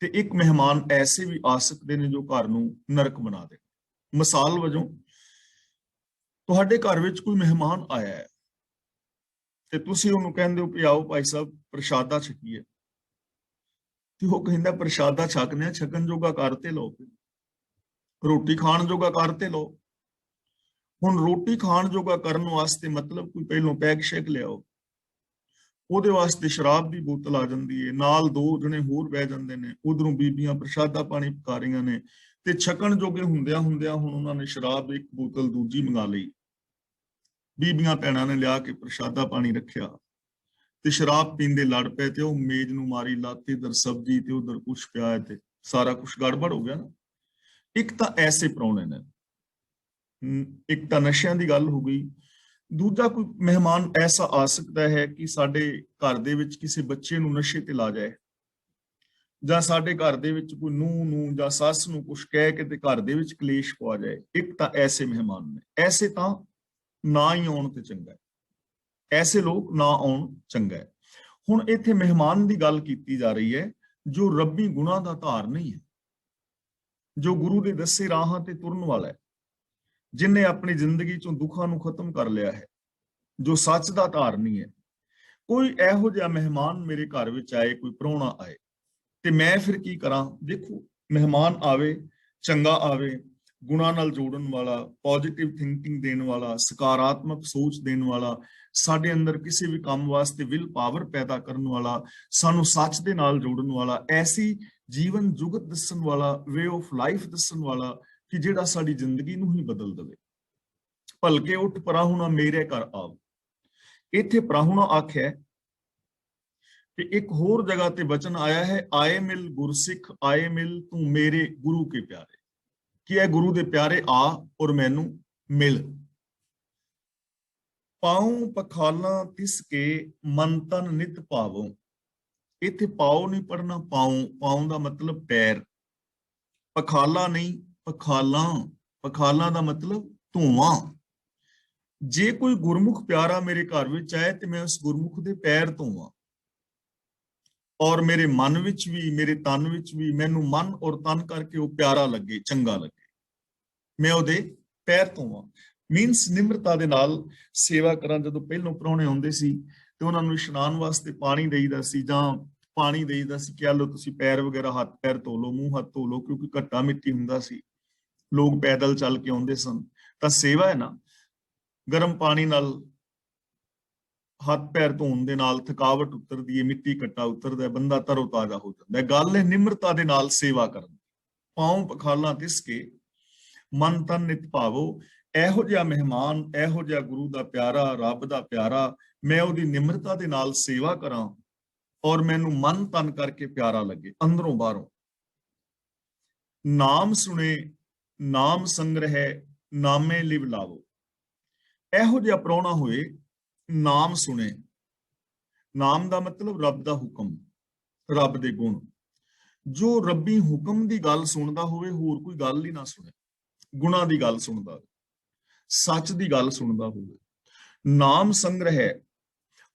ਤੇ ਇੱਕ ਮਹਿਮਾਨ ਐਸੇ ਵੀ ਆ ਸਕਦੇ ਨੇ ਜੋ ਘਰ ਨੂੰ ਨਰਕ ਬਣਾ ਦੇ। ਮਿਸਾਲ ਵਜੋਂ, ਤੁਹਾਡੇ ਘਰ ਵਿੱਚ ਕੋਈ ਮਹਿਮਾਨ ਆਇਆ ਹੈ ਤੇ ਤੁਸੀਂ ਉਹਨੂੰ ਕਹਿੰਦੇ ਹੋ ਕਿ ਆਓ ਭਾਈ ਸਾਹਿਬ ਪ੍ਰਸ਼ਾਦਾ ਛਕੀਏ, ਤੇ ਉਹ ਕਹਿੰਦਾ ਪ੍ਰਸ਼ਾਦਾ ਛਕਨੇ, ਛਕਣ ਜੋਗਾ ਕਰ ਤੇ ਲਓ, ਰੋਟੀ ਖਾਣ ਜੋਗਾ ਕਰ ਤੇ ਲਓ। ਹੁਣ ਰੋਟੀ ਖਾਣ ਜੋਗਾ ਕਰਨ ਵਾਸਤੇ ਮਤਲਬ ਕੋਈ ਪਹਿਲੋਂ ਪੈਗ ਸ਼ੈਗ ਲਿਆਓ, ਉਹਦੇ ਵਾਸਤੇ ਸ਼ਰਾਬ ਦੀ ਬੋਤਲ ਆ ਜਾਂਦੀ ਹੈ, ਨਾਲ 2 ਜਣੇ ਹੋਰ ਬਹਿ ਜਾਂਦੇ ਨੇ, ਉਧਰੋਂ ਬੀਬੀਆਂ ਪ੍ਰਸ਼ਾਦਾ ਪਾਣੀ ਪਕਾ ਰਹੀਆਂ ਨੇ, ਤੇ ਛਕਣ ਜੋਗੇ ਹੁੰਦਿਆਂ ਹੁੰਦਿਆਂ ਹੁਣ ਉਹਨਾਂ ਨੇ ਸ਼ਰਾਬ ਇੱਕ ਬੋਤਲ ਦੂਜੀ ਮੰਗਾ ਲਈ। ਬੀਬੀਆਂ ਭੈਣਾਂ ਨੇ ਲਿਆ ਕੇ ਪ੍ਰਸ਼ਾਦਾ ਪਾਣੀ ਰੱਖਿਆ ਤੇ ਸ਼ਰਾਬ ਪੀਂਦੇ ਲੜ ਪਏ, ਤੇ ਉਹ ਮੇਜ਼ ਨੂੰ ਮਾਰੀ ਲੱਤ, ਇਧਰ ਸਬਜ਼ੀ ਤੇ ਉਧਰ ਕੁਛ ਪਿਆ ਹੈ, ਤੇ ਸਾਰਾ ਕੁਛ ਗੜਬੜ ਹੋ ਗਿਆ ਨਾ। ਇੱਕ ਤਾਂ ਐਸੇ ਪ੍ਰਾਹੁਣੇ ਨੇ, ਇੱਕ ਤਾਂ ਨਸ਼ਿਆਂ ਦੀ ਗੱਲ ਹੋ ਗਈ। ਦੂਜਾ, ਕੋਈ ਮਹਿਮਾਨ ਐਸਾ ਆ ਸਕਦਾ ਹੈ ਕਿ ਸਾਡੇ ਘਰ ਦੇ ਵਿੱਚ ਕਿਸੇ ਬੱਚੇ ਨੂੰ ਨਸ਼ੇ ਤੇ ਲਾ ਜਾਏ, ਜਾਂ ਸਾਡੇ ਘਰ ਦੇ ਵਿੱਚ ਕੋਈ ਨੂੰਹ ਨੂੰ ਜਾਂ ਸੱਸ ਨੂੰ ਕੁਛ ਕਹਿ ਕੇ ਤੇ ਘਰ ਦੇ ਵਿੱਚ ਕਲੇਸ਼ ਪਵਾ ਜਾਏ। ਇੱਕ ਤਾਂ ਐਸੇ ਮਹਿਮਾਨ ਨੇ। ਐਸੇ ਤਾਂ ਨਾ ਹੀ ਆਉਣ ਤੇ ਚੰਗਾ ਹੈ, ਐਸੇ ਲੋਕ ਨਾ ਆਉਣ ਚੰਗਾ ਹੈ। ਹੁਣ ਇੱਥੇ ਮਹਿਮਾਨ ਦੀ ਗੱਲ ਕੀਤੀ ਜਾ ਰਹੀ ਹੈ ਜੋ ਰੱਬੀ ਗੁਣਾਂ ਦਾ ਧਾਰ ਨਹੀਂ ਹੈ, ਜੋ ਗੁਰੂ ਦੇ ਦੱਸੇ ਰਾਹਾਂ ਤੇ ਤੁਰਨ ਵਾਲਾ ਹੈ, ਜਿਨੇ ਆਪਣੀ ਜ਼ਿੰਦਗੀ ਚੋਂ ਦੁੱਖਾਂ ਨੂੰ ਖਤਮ ਕਰ ਲਿਆ ਹੈ, ਜੋ ਸੱਚ ਦਾ ਧਾਰ ਨਹੀਂ ਹੈ। ਕੋਈ ਇਹੋ ਜਿਹਾ ਮਹਿਮਾਨ ਮੇਰੇ ਘਰ ਵਿੱਚ ਆਏ, ਕੋਈ ਪ੍ਰਾਹੁਣਾ ਆਏ, ਤੇ ਮੈਂ ਫਿਰ ਕੀ ਕਰਾਂ? ਦੇਖੋ, ਮਹਿਮਾਨ ਆਵੇ, ਚੰਗਾ ਆਵੇ, ਗੁਣਾਂ ਨਾਲ ਜੋੜਨ ਵਾਲਾ, ਪੋਜ਼ਿਟਿਵ ਥਿੰਕਿੰਗ ਦੇਣ ਵਾਲਾ, ਸਕਾਰਾਤਮਕ ਸੋਚ ਦੇਣ ਵਾਲਾ, ਸਾਡੇ ਅੰਦਰ ਕਿਸੇ ਵੀ ਕੰਮ ਵਾਸਤੇ ਵਿਲ ਪਾਵਰ ਪੈਦਾ ਕਰਨ ਵਾਲਾ, ਸਾਨੂੰ ਸੱਚ ਦੇ ਨਾਲ ਜੋੜਨ ਵਾਲਾ, ਐਸੀ ਜੀਵਨ ਜੁਗਤ ਦੱਸਣ ਵਾਲਾ, ਵੇ ਆਫ ਲਾਈਫ ਦੱਸਣ ਵਾਲਾ, ਕਿ ਜਿਹੜਾ ਸਾਡੀ ਜ਼ਿੰਦਗੀ ਨੂੰ ਹੀ ਬਦਲ ਦੇਵੇ। ਭਲਕੇ ਉੱਠ ਪਰਾਹੁਣਾ ਮੇਰੇ ਘਰ ਆਵ। ਇੱਥੇ ਪਰਾਹੁਣਾ ਆਖਿਆ, ਤੇ ਇੱਕ ਹੋਰ ਜਗ੍ਹਾ ਤੇ ਬਚਨ ਆਇਆ ਹੈ, ਆਏ ਮਿਲ ਗੁਰਸਿੱਖ, ਆਏ ਮਿਲ ਤੂੰ ਮੇਰੇ ਗੁਰੂ ਕੇ ਪਿਆਰੇ, ਕਿ ਇਹ ਗੁਰੂ ਦੇ ਪਿਆਰੇ ਆ ਔਰ ਮੈਨੂੰ ਮਿਲ। ਪਾਉ ਪਖਾਲਾਂ ਤਿਸ ਕੇ ਮਨ ਤਨ ਨਿਤ ਭਾਵੋ। ਇੱਥੇ ਪਾਉ ਨਹੀਂ ਪੜਨਾ, ਪਾਉ। ਪਾਉ ਦਾ ਮਤਲਬ ਪੈਰ, ਪਖਾਲਾ ਨਹੀਂ, ਪਖਾਲਾਂ। ਪਖਾਲਾਂ ਦਾ ਮਤਲਬ ਧੂਆਂ। ਜੇ ਕੋਈ ਗੁਰਮੁਖ ਪਿਆਰਾ ਮੇਰੇ ਘਰ ਵਿੱਚ ਆਏ ਤੇ ਮੈਂ ਉਸ ਗੁਰਮੁਖ ਦੇ ਪੈਰ ਧੋਵਾਂ, ਔਰ ਮੇਰੇ ਮਨ ਵਿੱਚ ਵੀ, ਮੇਰੇ ਤਨ ਵਿੱਚ ਵੀ, ਮੈਨੂੰ ਮਨ ਔਰ ਤਨ ਕਰਕੇ ਉਹ ਪਿਆਰਾ ਲੱਗੇ, ਚੰਗਾ ਲੱਗੇ, ਮੈਂ ਉਹਦੇ ਪੈਰ ਧੋਵਾਂ। ਮੀਨਸ ਨਿਮਰਤਾ ਦੇ ਨਾਲ ਸੇਵਾ ਕਰਾਂ। ਜਦੋਂ ਪਹਿਲੋਂ ਪ੍ਰਾਹੁਣੇ ਆਉਂਦੇ ਸੀ ਤੇ ਉਹਨਾਂ ਨੂੰ ਇਸ਼ਨਾਨ ਵਾਸਤੇ ਪਾਣੀ ਦੇਈਦਾ ਸੀ, ਜਾਂ ਪਾਣੀ ਦੇਈਦਾ ਸੀ ਕਿ ਆ ਲਓ ਤੁਸੀਂ ਪੈਰ ਵਗੈਰਾ, ਹੱਥ ਪੈਰ ਧੋ ਲਓ, ਮੂੰਹ ਹੱਥ ਧੋ ਲਓ, ਕਿਉਂਕਿ ਘੱਟਾ ਮਿੱਟੀ ਹੁੰਦਾ ਸੀ, ਲੋਕ ਪੈਦਲ ਚੱਲ ਕੇ ਆਉਂਦੇ ਸਨ। ਤਾਂ ਸੇਵਾ ਹੈ ਨਾ, ਗਰਮ ਪਾਣੀ ਨਾਲ ਹੱਥ ਪੈਰ ਧੋਣ ਦੇ ਨਾਲ ਥਕਾਵਟ ਉਤਰਦੀ ਹੈ, ਮਿੱਟੀ ਘੱਟਾ ਉਤਰਦਾ, ਬੰਦਾ ਤਰੋ ਤਾਜ਼ਾ ਹੋ ਜਾਂਦਾ ਹੈ। ਗੱਲ ਹੈ ਨਿਮਰਤਾ ਦੇ ਨਾਲ ਸੇਵਾ ਕਰਨ, ਪਾਉ ਪਖਾਲਾਂ ਤਿਸ ਕੇ ਮਨ ਤਨ ਨਿਤ ਭਾਵੋ। ਇਹੋ ਜਿਹਾ ਮਹਿਮਾਨ, ਇਹੋ ਜਿਹਾ ਗੁਰੂ ਦਾ ਪਿਆਰਾ, ਰੱਬ ਦਾ ਪਿਆਰਾ, ਮੈਂ ਉਹਦੀ ਨਿਮਰਤਾ ਦੇ ਨਾਲ ਸੇਵਾ ਕਰਾਂ ਔਰ ਮੈਨੂੰ ਮਨ ਤਨ ਕਰਕੇ ਪਿਆਰਾ ਲੱਗੇ, ਅੰਦਰੋਂ ਬਾਹਰੋਂ। ਨਾਮ ਸੁਣੇ ਨਾਮ ਸੰਗ੍ਰਹਿ ਨਾਮੇ ਲਿਵ ਲਾਵੋ। ਇਹੋ ਜਿਹਾ ਪ੍ਰਾਹੁਣਾ ਹੋਏ, ਨਾਮ ਸੁਣੇ। ਨਾਮ ਦਾ ਮਤਲਬ ਰੱਬ ਦਾ ਹੁਕਮ, ਰੱਬ ਦੇ ਗੁਣ। ਜੋ ਰੱਬੀ ਹੁਕਮ ਦੀ ਗੱਲ ਸੁਣਦਾ ਹੋਵੇ, ਹੋਰ ਕੋਈ ਗੱਲ ਹੀ ਨਾ ਸੁਣੇ, ਗੁਣਾਂ ਦੀ ਗੱਲ ਸੁਣਦਾ, ਸੱਚ ਦੀ ਗੱਲ ਸੁਣਦਾ ਹੋਵੇ। ਨਾਮ ਸੰਗ੍ਰਹਿ,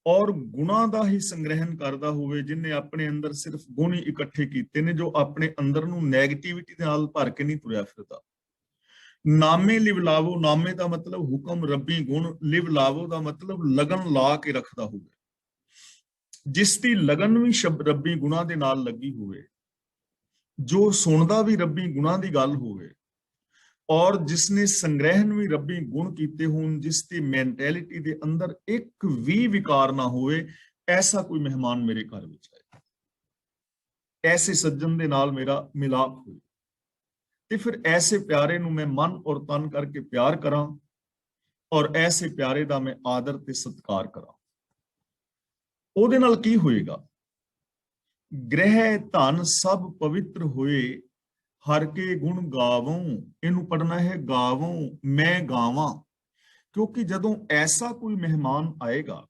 ਔਰ ਗੁਣਾਂ ਦਾ ਹੀ ਸੰਗ੍ਰਹਿਣ ਕਰਦਾ ਹੋਵੇ, ਜਿਨੇ ਆਪਣੇ ਅੰਦਰ ਸਿਰਫ ਗੁਣ ਹੀ ਇਕੱਠੇ ਕੀਤੇ ਨੇ, ਜੋ ਆਪਣੇ ਅੰਦਰ ਨੂੰ ਨੈਗੇਟਿਵਿਟੀ ਦੇ ਨਾਲ ਭਰ ਕੇ ਨਹੀਂ ਤੁਰਿਆ ਫਿਰਦਾ। ਨਾਮੇ ਲਿਵ ਲਾਵੋ, ਨਾਮੇ ਦਾ ਮਤਲਬ ਹੁਕਮ, ਰੱਬੀ ਗੁਣ। ਲਿਵ ਲਾਵੋ ਦਾ ਮਤਲਬ ਲਗਨ ਲਾ ਕੇ ਰੱਖਦਾ ਹੋਵੇ, ਜਿਸ ਦੀ ਲਗਨ ਵੀ ਰੱਬੀ ਗੁਣਾਂ ਦੇ ਨਾਲ ਲੱਗੀ ਹੋਵੇ, ਜੋ ਸੁਣਦਾ ਵੀ ਰੱਬੀ ਗੁਣਾਂ ਦੀ ਗੱਲ ਹੋਵੇ, ਔਰ ਜਿਸਨੇ ਸੰਗ੍ਰਹਿਣ ਵੀ ਰੱਬੀ ਗੁਣ ਕੀਤੇ ਹੋਣ, ਜਿਸ ਦੀ ਮੈਂਟੈਲਿਟੀ ਦੇ ਅੰਦਰ ਇੱਕ ਵੀ ਵਿਕਾਰ ਨਾ ਹੋਵੇ, ਐਸਾ ਕੋਈ ਮਹਿਮਾਨ ਮੇਰੇ ਘਰ ਵਿੱਚ ਆਏ, ਐਸੇ ਸੱਜਣ ਦੇ ਨਾਲ ਮੇਰਾ ਮਿਲਾਪ ਹੋਵੇ, ਤੇ ਫਿਰ ਐਸੇ ਪਿਆਰੇ ਨੂੰ ਮੈਂ ਮਨ ਔਰ ਤਨ ਕਰਕੇ ਪਿਆਰ ਕਰਾਂ, ਔਰ ਐਸੇ ਪਿਆਰੇ ਦਾ ਮੈਂ ਆਦਰ ਤੇ ਸਤਿਕਾਰ ਕਰਾਂ। ਉਹਦੇ ਨਾਲ ਕੀ ਹੋਏਗਾ? ਗ੍ਰਹਿ ਧਨ ਸਭ ਪਵਿੱਤਰ ਹੋਏ, ਹਰ ਕੇ ਗੁਣ ਗਾਵੋਂ। ਇਹਨੂੰ ਪੜਨਾ ਹੈ ਗਾਵੋਂ, ਮੈਂ ਗਾਵਾਂ। ਕਿਉਂਕਿ ਜਦੋਂ ਐਸਾ ਕੋਈ ਮਹਿਮਾਨ ਆਏਗਾ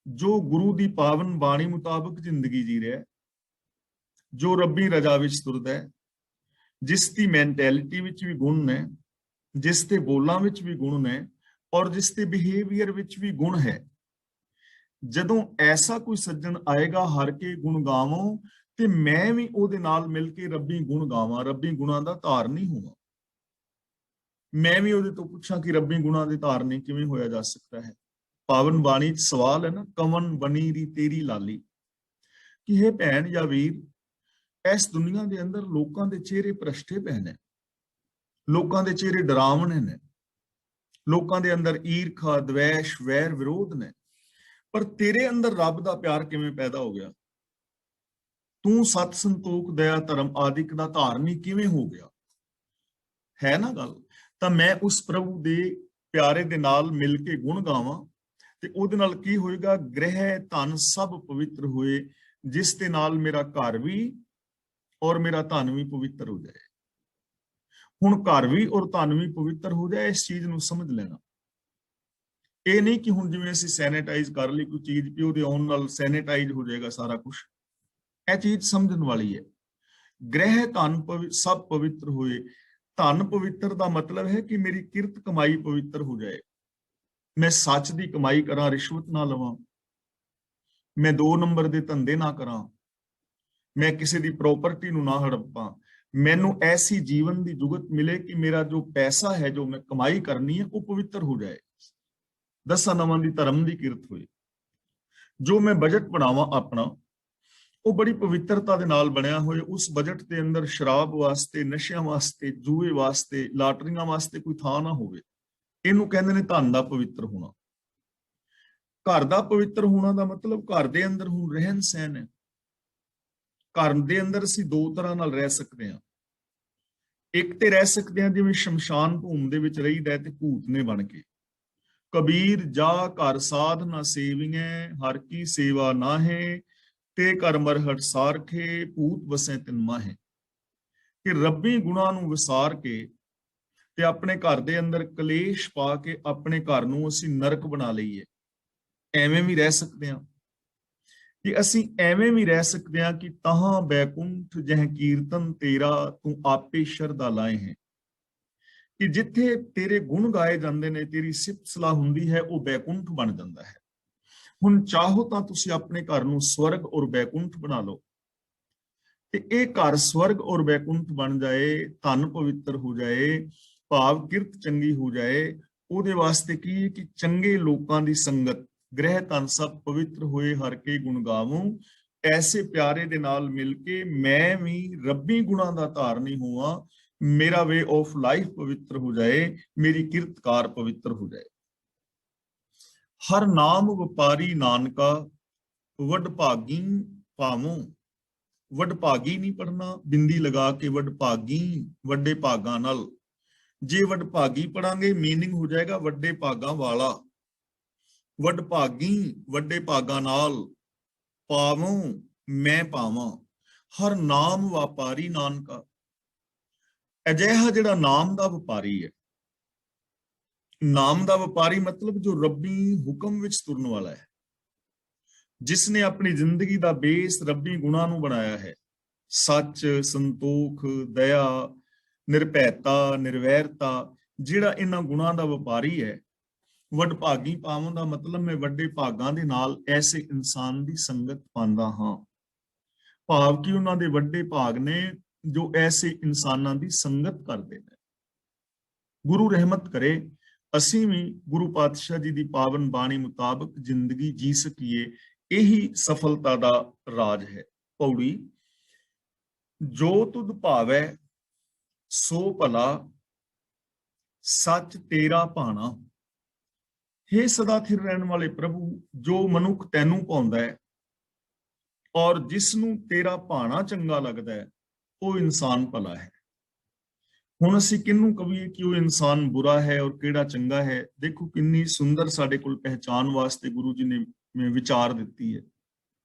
ਜੋ ਗੁਰੂ ਦੀ ਪਾਵਨ ਬਾਣੀ ਮੁਤਾਬਕ ਜ਼ਿੰਦਗੀ ਜੀ ਰਿਹਾ, ਜੋ ਰੱਬੀ ਰਜ਼ਾ ਵਿੱਚ ਤੁਰਦਾ ਹੈ, ਜਿਸ ਦੀ ਮੈਂਟੈਲਿਟੀ ਵਿੱਚ ਵੀ ਗੁਣ ਨੇ, ਜਿਸ ਦੇ ਬੋਲਾਂ ਵਿੱਚ ਵੀ ਗੁਣ ਨੇ, ਔਰ ਜਿਸ ਦੇ ਬਿਹੇਵੀਅਰ ਵਿੱਚ ਵੀ ਗੁਣ ਹੈ, ਜਦੋਂ ਐਸਾ ਕੋਈ ਸੱਜਣ ਆਏਗਾ, ਹਰ ਕੇ ਗੁਣ ਗਾਵੋਂ, ਤੇ ਮੈਂ ਵੀ ਉਹਦੇ ਨਾਲ ਮਿਲ ਕੇ ਰੱਬੀ ਗੁਣ ਗਾਵਾਂ, ਰੱਬੀ ਗੁਣਾਂ ਦਾ ਧਾਰਨੀ ਹੋਵਾਂ। ਮੈਂ ਵੀ ਉਹਦੇ ਤੋਂ ਪੁੱਛਾਂ ਕਿ ਰੱਬੀ ਗੁਣਾਂ ਦੇ ਧਾਰਨੀ ਕਿਵੇਂ ਹੋਇਆ ਜਾ ਸਕਦਾ ਹੈ। ਪਾਵਨ ਬਾਣੀ 'ਚ ਸਵਾਲ ਹੈ ਨਾ, ਕਵਨ ਬਣੀ ਰੀ ਤੇਰੀ ਲਾਲੀ, ਕਿ ਇਹ ਭੈਣ ਜਾਂ ਵੀਰ, ਇਸ ਦੁਨੀਆ ਦੇ ਅੰਦਰ ਲੋਕਾਂ ਦੇ ਚਿਹਰੇ ਭ੍ਰਸ਼ਟੇ ਪਏ ਨੇ, ਲੋਕਾਂ ਦੇ ਚਿਹਰੇ ਡਰਾਵਣੇ ਨੇ, ਲੋਕਾਂ ਦੇ ਅੰਦਰ ਈਰਖਾ, ਦਵੈਸ਼, ਵੈਰ, ਵਿਰੋਧ ਨੇ, ਪਰ ਤੇਰੇ ਅੰਦਰ ਰੱਬ ਦਾ ਪਿਆਰ ਕਿਵੇਂ ਪੈਦਾ ਹੋ ਗਿਆ? ਤੂੰ ਸਤ ਸੰਤੋਖ ਦਇਆ ਧਰਮ ਆਦਿਕ ਦਾ ਧਾਰਨੀ ਕਿਵੇਂ ਹੋ ਗਿਆ? ਹੈ ਨਾ ਗੱਲ? ਤਾਂ ਮੈਂ ਉਸ ਪ੍ਰਭੂ ਦੇ ਪਿਆਰੇ ਦੇ ਨਾਲ ਮਿਲ ਕੇ ਗੁਣ ਗਾਵਾਂ, ਤੇ ਉਹਦੇ ਨਾਲ ਕੀ ਹੋਏਗਾ? ਗ੍ਰਹਿ ਧਨ ਸਭ ਪਵਿੱਤਰ ਹੋਏ, ਜਿਸ ਦੇ ਨਾਲ ਮੇਰਾ ਘਰ ਵੀ ਔਰ ਮੇਰਾ ਧਨ ਵੀ ਪਵਿੱਤਰ ਹੋ ਜਾਏ। ਹੁਣ ਘਰ ਵੀ ਔਰ ਧਨ ਵੀ ਪਵਿੱਤਰ ਹੋ ਜਾਏ, ਇਸ ਚੀਜ਼ ਨੂੰ ਸਮਝ ਲੈਣਾ। ਇਹ ਨਹੀਂ ਕਿ ਹੁਣ ਜਿਵੇਂ ਅਸੀਂ ਸੈਨੇਟਾਈਜ਼ ਕਰ ਲਈ ਕੋਈ ਚੀਜ਼, ਕਿ ਉਹਦੇ ਆਉਣ ਨਾਲ ਸੈਨੇਟਾਈਜ਼ ਹੋ ਜਾਏਗਾ ਸਾਰਾ ਕੁਝ। ਇਹ ਚੀਜ਼ ਸਮਝਣ ਵਾਲੀ ਹੈ। ਗ੍ਰਹਿ ਧਨ ਸਭ ਪਵਿੱਤਰ ਹੋਏ। ਧਨ ਪਵਿੱਤਰ ਦਾ ਮਤਲਬ ਹੈ ਕਿ ਮੇਰੀ ਕਿਰਤ ਕਮਾਈ ਪਵਿੱਤਰ ਹੋ ਜਾਏ, ਮੈਂ ਸੱਚ ਦੀ ਕਮਾਈ ਕਰਾਂ, ਰਿਸ਼ਵਤ ਨਾ ਲਵਾਂ, ਮੈਂ 2 ਨੰਬਰ ਦੇ ਧੰਦੇ ਨਾ ਕਰਾਂ, ਮੈਂ ਕਿਸੇ ਦੀ ਪ੍ਰਾਪਰਟੀ ਨੂੰ ਨਾ ਹੜੱਪਾਂ। ਮੈਨੂੰ ਐਸੀ ਜੀਵਨ ਦੀ ਜੁਗਤ ਮਿਲੇ ਕਿ ਮੇਰਾ ਜੋ ਪੈਸਾ ਹੈ, ਜੋ ਮੈਂ ਕਮਾਈ ਕਰਨੀ ਹੈ, ਉਹ ਪਵਿੱਤਰ ਹੋ ਜਾਏ, 10 ਨਵਾਂ ਦੀ ਧਰਮ ਦੀ ਕਿਰਤ ਹੋਏ। ਜੋ ਮੈਂ ਬਜਟ ਬਣਾਵਾਂ ਆਪਣਾ, ਉਹ ਬੜੀ ਪਵਿੱਤਰਤਾ ਦੇ ਨਾਲ ਬਣਿਆ ਹੋਏ। ਉਸ ਬਜਟ ਦੇ ਅੰਦਰ ਸ਼ਰਾਬ ਵਾਸਤੇ, ਨਸ਼ਿਆਂ ਵਾਸਤੇ, ਜੂਏ ਵਾਸਤੇ, ਲਾਟਰੀਆਂ ਵਾਸਤੇ ਕੋਈ ਥਾਂ ਨਾ ਹੋਵੇ। ਇਹਨੂੰ ਕਹਿੰਦੇ ਨੇ ਧਨ ਦਾ ਪਵਿੱਤਰ ਹੋਣਾ। ਘਰ ਦਾ ਪਵਿੱਤਰ ਹੋਣਾ ਦਾ ਮਤਲਬ ਘਰ ਦੇ ਅੰਦਰ ਹੁਣ ਰਹਿਣ ਸਹਿਣ ਹੈ। ਘਰ ਦੇ ਅੰਦਰ ਅਸੀਂ 2 ਤਰ੍ਹਾਂ ਨਾਲ ਰਹਿ ਸਕਦੇ ਹਾਂ। ਇੱਕ ਤੇ ਰਹਿ ਸਕਦੇ ਹਾਂ ਜਿਵੇਂ ਸ਼ਮਸ਼ਾਨ ਭੂਮ ਦੇ ਵਿੱਚ ਰਹੀਦਾ ਤੇ ਭੂਤ ਨੇ ਬਣ ਕੇ। ਕਬੀਰ ਜਾ ਘਰ ਸਾਧ ਨਾ ਸੇਵੀਐ, ਹਰ ਕੀ ਸੇਵਾ ਨਾਹੇ, ਤੇ ਕਰ ਮਰਹਟ ਸਾਰਖੇ, ਭੂਤ ਵਸੈ ਤਿਨ ਮਾਹੇ। ਕਿ ਰੱਬੀ ਗੁਣਾਂ ਨੂੰ ਵਿਸਾਰ ਕੇ ਤੇ ਆਪਣੇ ਘਰ ਦੇ ਅੰਦਰ ਕਲੇਸ਼ ਪਾ ਕੇ ਆਪਣੇ ਘਰ ਨੂੰ ਅਸੀਂ ਨਰਕ ਬਣਾ ਲਈਏ। ਐਵੇਂ ਵੀ ਰਹਿ ਸਕਦੇ ਹਾਂ ਕਿ ਅਸੀਂ ਐਵੇਂ ਵੀ ਰਹਿ ਸਕਦੇ ਹਾਂ ਕਿ ਤਹਾਂ ਬੈਕੁੰਠ ਜਹ ਕੀਰਤਨ ਤੇਰਾ, ਤੂੰ ਆਪੇ ਸ਼ਰਧਾ ਲਾਏ ਹੈ। ਕਿ ਜਿੱਥੇ ਤੇਰੇ ਗੁਣ ਗਾਏ ਜਾਂਦੇ ਨੇ, ਤੇਰੀ ਸਿਫਤ ਸਲਾਹ ਹੁੰਦੀ ਹੈ, ਉਹ ਬੈਕੁੰਠ ਬਣ ਜਾਂਦਾ ਹੈ। ਹੁਣ ਚਾਹੋ ਤਾਂ ਤੁਸੀਂ ਆਪਣੇ ਘਰ ਨੂੰ ਸਵਰਗ ਔਰ ਬੈਕੁੰਠ ਬਣਾ ਲਓ, ਤੇ ਇਹ ਘਰ ਸਵਰਗ ਔਰ ਬੈਕੁੰਠ ਬਣ ਜਾਏ, ਧਨ ਪਵਿੱਤਰ ਹੋ ਜਾਏ, ਭਾਵ ਕਿਰਤ ਚੰਗੀ ਹੋ ਜਾਏ। ਉਹਦੇ ਵਾਸਤੇ ਕੀ ਹੈ ਕਿ ਚੰਗੇ ਲੋਕਾਂ ਦੀ ਸੰਗਤ, ਗ੍ਰਹਿ ਧਨ ਸਭ ਪਵਿੱਤਰ ਹੋਏ, ਹਰ ਕੇ ਗੁਣ ਗਾਵੋਂ। ਐਸੇ ਪਿਆਰੇ ਦੇ ਨਾਲ ਮਿਲ ਕੇ ਮੈਂ ਵੀ ਰੱਬੀ ਗੁਣਾਂ ਦਾ ਧਾਰਨੀ ਹੋਵਾਂ, ਮੇਰਾ ਵੇ ਆਫ ਲਾਈਫ ਪਵਿੱਤਰ ਹੋ ਜਾਏ, ਮੇਰੀ ਕਿਰਤਕਾਰ ਪਵਿੱਤਰ ਹੋ ਜਾਏ। हर नाम व्यापारी नानका वडभागी पावों। वडभागी नहीं पढ़ना, बिंदी लगा के वडभागी, वड्डे भागां नाल। जे वडभागी पढ़ांगे मीनिंग हो जाएगा वड्डे भागां वाला। वडभागी वड्डे भागां नाल, पावों मैं पावां। हर नाम व्यापारी नानका। अजिहा जिहड़ा नाम दा व्यापारी है, नाम दा व्यापारी मतलब जो रब्बी हुक्म विच तुरन वाला है, जिसने अपनी जिंदगी दा बेस रब्बी गुणां नूं बनाया है। सच, संतोख, दया, निरभैता, निर्वैरता, जिहड़ा इन्हां गुणां दा व्यापारी है। वडभागी पावन दा मतलब मैं वड्डे भागां दे नाल ऐसे इंसान दी संगत पांदा हां। भाव कि उन्हां दे वड्डे भाग ने जो ऐसे इंसानां दी संगत करदे ने। गुरु रहमत करे ਅਸੀਂ ਵੀ ਗੁਰੂ ਪਾਤਸ਼ਾਹ ਜੀ ਦੀ ਪਾਵਨ ਬਾਣੀ ਮੁਤਾਬਕ ਜ਼ਿੰਦਗੀ ਜੀ ਸਕੀਏ, ਇਹੀ ਸਫਲਤਾ ਦਾ ਰਾਜ ਹੈ। ਪੌੜੀ। ਜੋ ਤੁਧ ਭਾਵੈ ਸੋ ਭਲਾ, ਸੱਚ ਤੇਰਾ ਭਾਣਾ। हे ਸਦਾ ਥਿਰ ਰਹਿਣ ਵਾਲੇ ਪ੍ਰਭੂ, ਜੋ ਮਨੁੱਖ ਤੈਨੂੰ ਪਾਉਂਦਾ ਹੈ ਔਰ ਜਿਸ ਨੂੰ ਤੇਰਾ ਭਾਣਾ ਚੰਗਾ ਲੱਗਦਾ ਹੈ, ਉਹ ਇਨਸਾਨ ਭਲਾ ਹੈ। ਹੁਣ ਅਸੀਂ ਕਿਹਨੂੰ ਕਹੀਏ ਕਿ ਉਹ ਇਨਸਾਨ ਬੁਰਾ ਹੈ ਔਰ ਕਿਹੜਾ ਚੰਗਾ ਹੈ? ਦੇਖੋ ਕਿੰਨੀ ਸੁੰਦਰ ਸਾਡੇ ਕੋਲ ਪਹਿਚਾਨ ਵਾਸਤੇ ਗੁਰੂ ਜੀ ਨੇ ਵਿਚਾਰ ਦਿੱਤੀ ਹੈ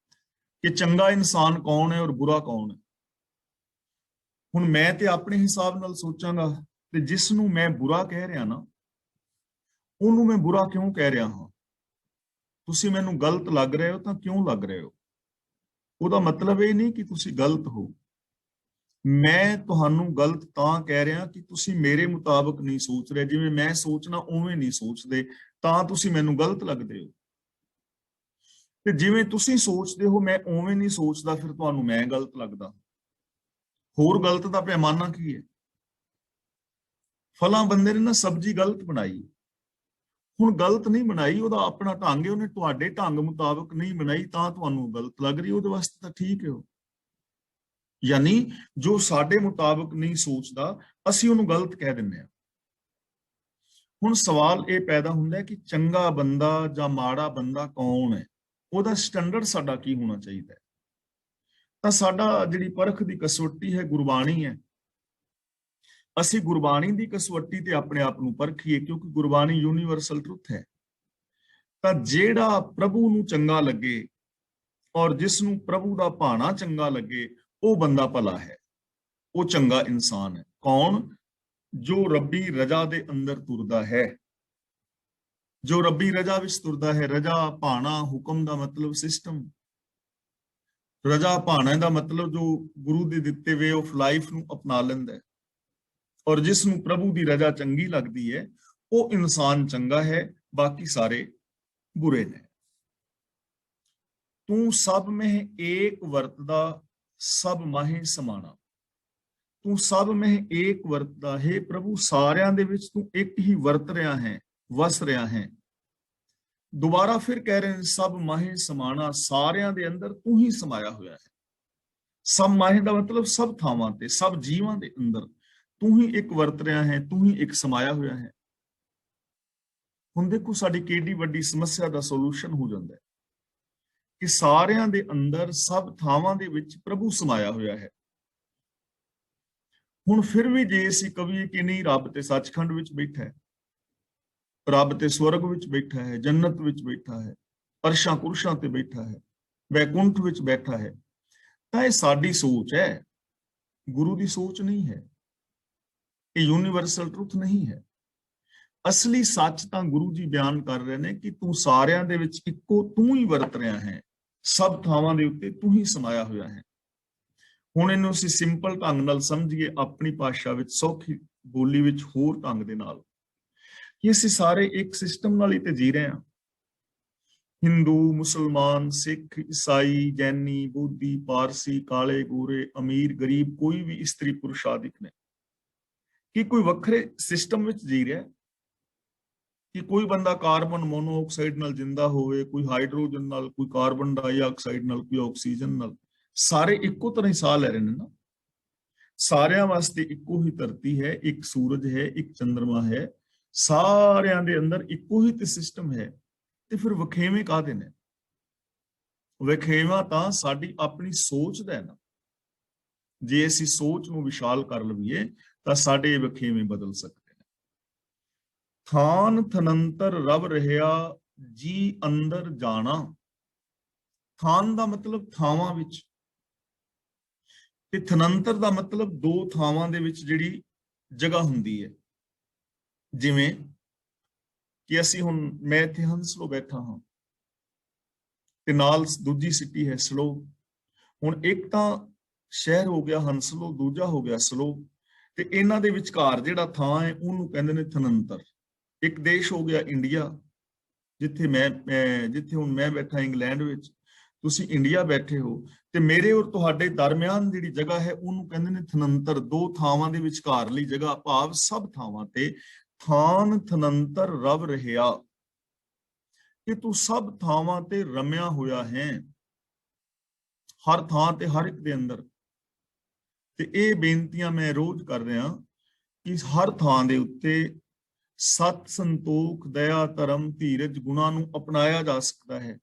ਕਿ ਚੰਗਾ ਇਨਸਾਨ ਕੌਣ ਹੈ ਔਰ ਬੁਰਾ ਕੌਣ ਹੈ। ਹੁਣ ਮੈਂ ਤੇ ਆਪਣੇ ਹਿਸਾਬ ਨਾਲ ਸੋਚਾਂਗਾ ਤੇ ਜਿਸ ਨੂੰ ਮੈਂ ਬੁਰਾ ਕਹਿ ਰਿਹਾ ਨਾ, ਉਹਨੂੰ ਮੈਂ ਬੁਰਾ ਕਿਉਂ ਕਹਿ ਰਿਹਾ ਹਾਂ? ਤੁਸੀਂ ਮੈਨੂੰ ਗਲਤ ਲੱਗ ਰਹੇ ਹੋ ਤਾਂ ਕਿਉਂ ਲੱਗ ਰਹੇ ਹੋ? ਉਹਦਾ ਮਤਲਬ ਇਹ ਨਹੀਂ ਕਿ ਤੁਸੀਂ ਗਲਤ ਹੋ। ਮੈਂ ਤੁਹਾਨੂੰ ਗਲਤ ਤਾਂ ਕਹਿ ਰਿਹਾ ਕਿ ਤੁਸੀਂ ਮੇਰੇ ਮੁਤਾਬਕ ਨਹੀਂ ਸੋਚ ਰਹੇ, ਜਿਵੇਂ ਮੈਂ ਸੋਚਣਾ ਉਵੇਂ ਨਹੀਂ ਸੋਚਦੇ, ਤਾਂ ਤੁਸੀਂ ਮੈਨੂੰ ਗਲਤ ਲੱਗਦੇ ਹੋ। ਤੇ ਜਿਵੇਂ ਤੁਸੀਂ ਸੋਚਦੇ ਹੋ ਮੈਂ ਉਵੇਂ ਨਹੀਂ ਸੋਚਦਾ, ਫਿਰ ਤੁਹਾਨੂੰ ਮੈਂ ਗਲਤ ਲੱਗਦਾ। ਹੋਰ ਗਲਤ ਦਾ ਪੈਮਾਨਾ ਕੀ ਹੈ? ਫਲਾਂ ਬੰਦੇ ਨੇ ਨਾ ਸਬਜ਼ੀ ਗਲਤ ਬਣਾਈ, ਹੁਣ ਗਲਤ ਨਹੀਂ ਬਣਾਈ, ਉਹਦਾ ਆਪਣਾ ਢੰਗ ਹੈ, ਉਹਨੇ ਤੁਹਾਡੇ ਢੰਗ ਮੁਤਾਬਕ ਨਹੀਂ ਬਣਾਈ ਤਾਂ ਤੁਹਾਨੂੰ ਗਲਤ ਲੱਗ ਰਹੀ, ਉਹਦੇ ਵਾਸਤੇ ਤਾਂ ਠੀਕ ਹੈ। यानी जो साडे मुताबिक नहीं सोचता असी उन्हें गलत कह दिंदे हां। हुण सवाल ये पैदा हुंदा है कि चंगा बंदा जां माड़ा बंदा कौन है, ਉਹਦਾ स्टैंडर्ड साडा की होना चाहिए है। ਤਾਂ ਸਾਡਾ ਜਿਹੜੀ ਪਰਖ ਦੀ ਕਸਵੱਟੀ ਹੈ ਗੁਰਬਾਣੀ ਹੈ। ਅਸੀਂ ਗੁਰਬਾਣੀ ਦੀ ਕਸਵੱਟੀ ਤੇ ਆਪਣੇ ਆਪ ਨੂੰ ਪਰਖੀਏ, ਕਿਉਂਕਿ ਗੁਰਬਾਣੀ ਯੂਨੀਵਰਸਲ ਟਰੁੱਥ ਹੈ। ਤਾਂ ਜਿਹੜਾ ਪ੍ਰਭੂ ਨੂੰ ਚੰਗਾ ਲੱਗੇ ਔਰ ਜਿਸ ਨੂੰ ਪ੍ਰਭੂ ਦਾ ਭਾਣਾ ਚੰਗਾ ਲੱਗੇ, ਉਹ ਬੰਦਾ ਭਲਾ ਹੈ, ਉਹ ਚੰਗਾ ਇਨਸਾਨ ਹੈ। ਕੌਣ? ਜੋ ਰੱਬੀ ਰਜਾ ਦੇ ਅੰਦਰ ਤੁਰਦਾ ਹੈ, ਜੋ ਰੱਬੀ ਰਜਾ ਵਿੱਚ ਤੁਰਦਾ ਹੈ। ਰਜਾ ਭਾਣਾ ਹੁਕਮ ਦਾ ਮਤਲਬ ਸਿਸਟਮ, ਰਜਾ ਭਾਣਾ ਦਾ ਮਤਲਬ ਜੋ ਗੁਰੂ ਦੇ ਦਿੱਤੇ ਵੇ ਆਫ ਲਾਈਫ ਨੂੰ ਅਪਣਾ ਲੈਂਦਾ ਹੈ ਔਰ ਜਿਸ ਨੂੰ ਪ੍ਰਭੂ ਦੀ ਰਜਾ ਚੰਗੀ ਲੱਗਦੀ ਹੈ, ਉਹ ਇਨਸਾਨ ਚੰਗਾ ਹੈ, ਬਾਕੀ ਸਾਰੇ ਬੁਰੇ ਨੇ। ਤੂੰ ਸਭ ਮਹਿ ਏਕ ਵਰਤਦਾ सब माहे समाना। तू सब में एक वरतदा है प्रभु, सारियां दे विच तू एक ही वरत रहा है, वस रहा है। दोबारा फिर कह रहे हैं सब माहे समाना, सारियां दे अंदर तू ही समाया हुआ है। सब माहे दा मतलब सब थावां ते सब जीवां दे अंदर तू ही एक वरत रहा है, तू ही एक समाया हुआ है। हुण देखो साडी केडी वड्डी समस्या दा सोल्यूशन हो जांदा है कि सारियां दे अंदर सब थावां दे विच प्रभु समाया होया है। हुण फिर भी जे असीं कहीए कि नहीं रब ते सचखंड विच बैठा है, रब ते स्वर्ग विच बैठा है, जन्नत विच बैठा है, अरशां कुरशां ते बैठा है, वैकुंठ विच बैठा है, तां इह साडी सोच है, गुरु दी सोच नहीं है, ये यूनीवर्सल ट्रुथ नहीं है। असली सच तां गुरु जी बयान कर रहे हैं कि तू सारियां दे विच इक्को तू ही वरत रहा है, सब थावां दे उत्ते तू ही समाया होया है। हुण इहनूं असीं सिंपल ढंग नाल समझिए अपनी भाषा विच, सौखी बोली विच, होर ढंग दे नाल कि असीं सारे एक सिस्टम नाल ही ते जी रहे हां। हिंदू, मुसलमान, सिख, ईसाई, जैनी, बोधी, पारसी, काले गोरे, अमीर गरीब, कोई भी स्त्री पुरुष आदि ने कि कोई वखरे सिस्टम विच जी रहा है कि कोई बंदा कार्बन मोनोऑक्साइड नाल जिंदा होवे, कोई हाइड्रोजन नाल, कोई कार्बन डाइऑक्साइड नाल, कोई ऑक्सीजन नाल, सारे इक्को तरह साह लै रहे हैं ना। सारियां वास्ते इक्को ही धरती है, एक सूरज है, एक चंद्रमा है, सारियां दे अंदर इक्को ही ते सिस्टम है। ਤੇ ਫਿਰ ਵਖੇਵੇਂ ਕਾਹਦੇ ਨੇ? ਵਖੇਵਾ ਤਾਂ ਸਾਡੀ ਆਪਣੀ ਸੋਚ ਦਾ ਹੈ ਨਾ। ਜੇ ਅਸੀਂ ਸੋਚ ਨੂੰ ਵਿਸ਼ਾਲ ਕਰ ਲਈਏ ਤਾਂ ਸਾਡੇ ਵਖੇਵੇਂ ਬਦਲ ਸਕਦੇ ਨੇ। ਥਾਨ ਥਨੰਤਰ ਰਵ ਰਹਿਆ ਜੀ ਅੰਦਰ ਜਾਣਾ। ਥਾਨ ਦਾ ਮਤਲਬ ਥਾਵਾਂ ਵਿੱਚ, ਤੇ ਥਨੰਤਰ ਦਾ ਮਤਲਬ ਦੋ ਥਾਵਾਂ ਦੇ ਵਿੱਚ ਜਿਹੜੀ ਜਗ੍ਹਾ ਹੁੰਦੀ ਹੈ। ਜਿਵੇਂ ਕਿ ਅਸੀਂ ਹੁਣ, ਮੈਂ ਇੱਥੇ ਹੰਸਲੋ ਬੈਠਾ ਹਾਂ ਤੇ ਨਾਲ ਦੂਜੀ ਸਿਟੀ ਹੈ ਸਲੋ। ਹੁਣ ਇੱਕ ਤਾਂ ਸ਼ਹਿਰ ਹੋ ਗਿਆ ਹੰਸਲੋ, ਦੂਜਾ ਹੋ ਗਿਆ ਸਲੋ, ਤੇ ਇਹਨਾਂ ਦੇ ਵਿਚਕਾਰ ਜਿਹੜਾ ਥਾਂ ਹੈ ਉਹਨੂੰ ਕਹਿੰਦੇ ਨੇ ਥਨੰਤਰ। ਇੱਕ ਦੇਸ਼ ਹੋ ਗਿਆ ਇੰਡੀਆ, ਜਿੱਥੇ ਹੁਣ ਮੈਂ ਬੈਠਾ ਇੰਗਲੈਂਡ ਵਿੱਚ, ਤੁਸੀਂ ਇੰਡੀਆ ਬੈਠੇ ਹੋ, ਤੇ ਮੇਰੇ ਔਰ ਤੁਹਾਡੇ ਦਰਮਿਆਨ ਜਿਹੜੀ ਜਗ੍ਹਾ ਹੈ ਉਹਨੂੰ ਕਹਿੰਦੇ ਨੇ ਥਨੰਤਰ। ਦੋ ਥਾਵਾਂ ਦੇ ਵਿਚਕਾਰਲੀ ਜਗ੍ਹਾ, ਭਾਵ ਸਭ ਥਾਵਾਂ ਤੇ ਥਾਨ ਥਨੰਤਰ ਰਵ ਰਹਿਆ, ਕਿ ਤੂੰ ਸਭ ਥਾਵਾਂ ਤੇ ਰਮਿਆ ਹੋਇਆ ਹੈ, ਹਰ ਥਾਂ ਤੇ, ਹਰ ਇੱਕ ਦੇ ਅੰਦਰ। ਤੇ ਇਹ ਬੇਨਤੀਆਂ ਮੈਂ ਰੋਜ਼ ਕਰ ਰਿਹਾ ਕਿ ਹਰ ਥਾਂ ਦੇ ਉੱਤੇ ਸਤ, ਸੰਤੋਖ, ਦਇਆ, ਧਰਮ, ਧੀਰਜ ਗੁਣਾਂ ਨੂੰ ਅਪਣਾਇਆ ਜਾ ਸਕਦਾ ਹੈ।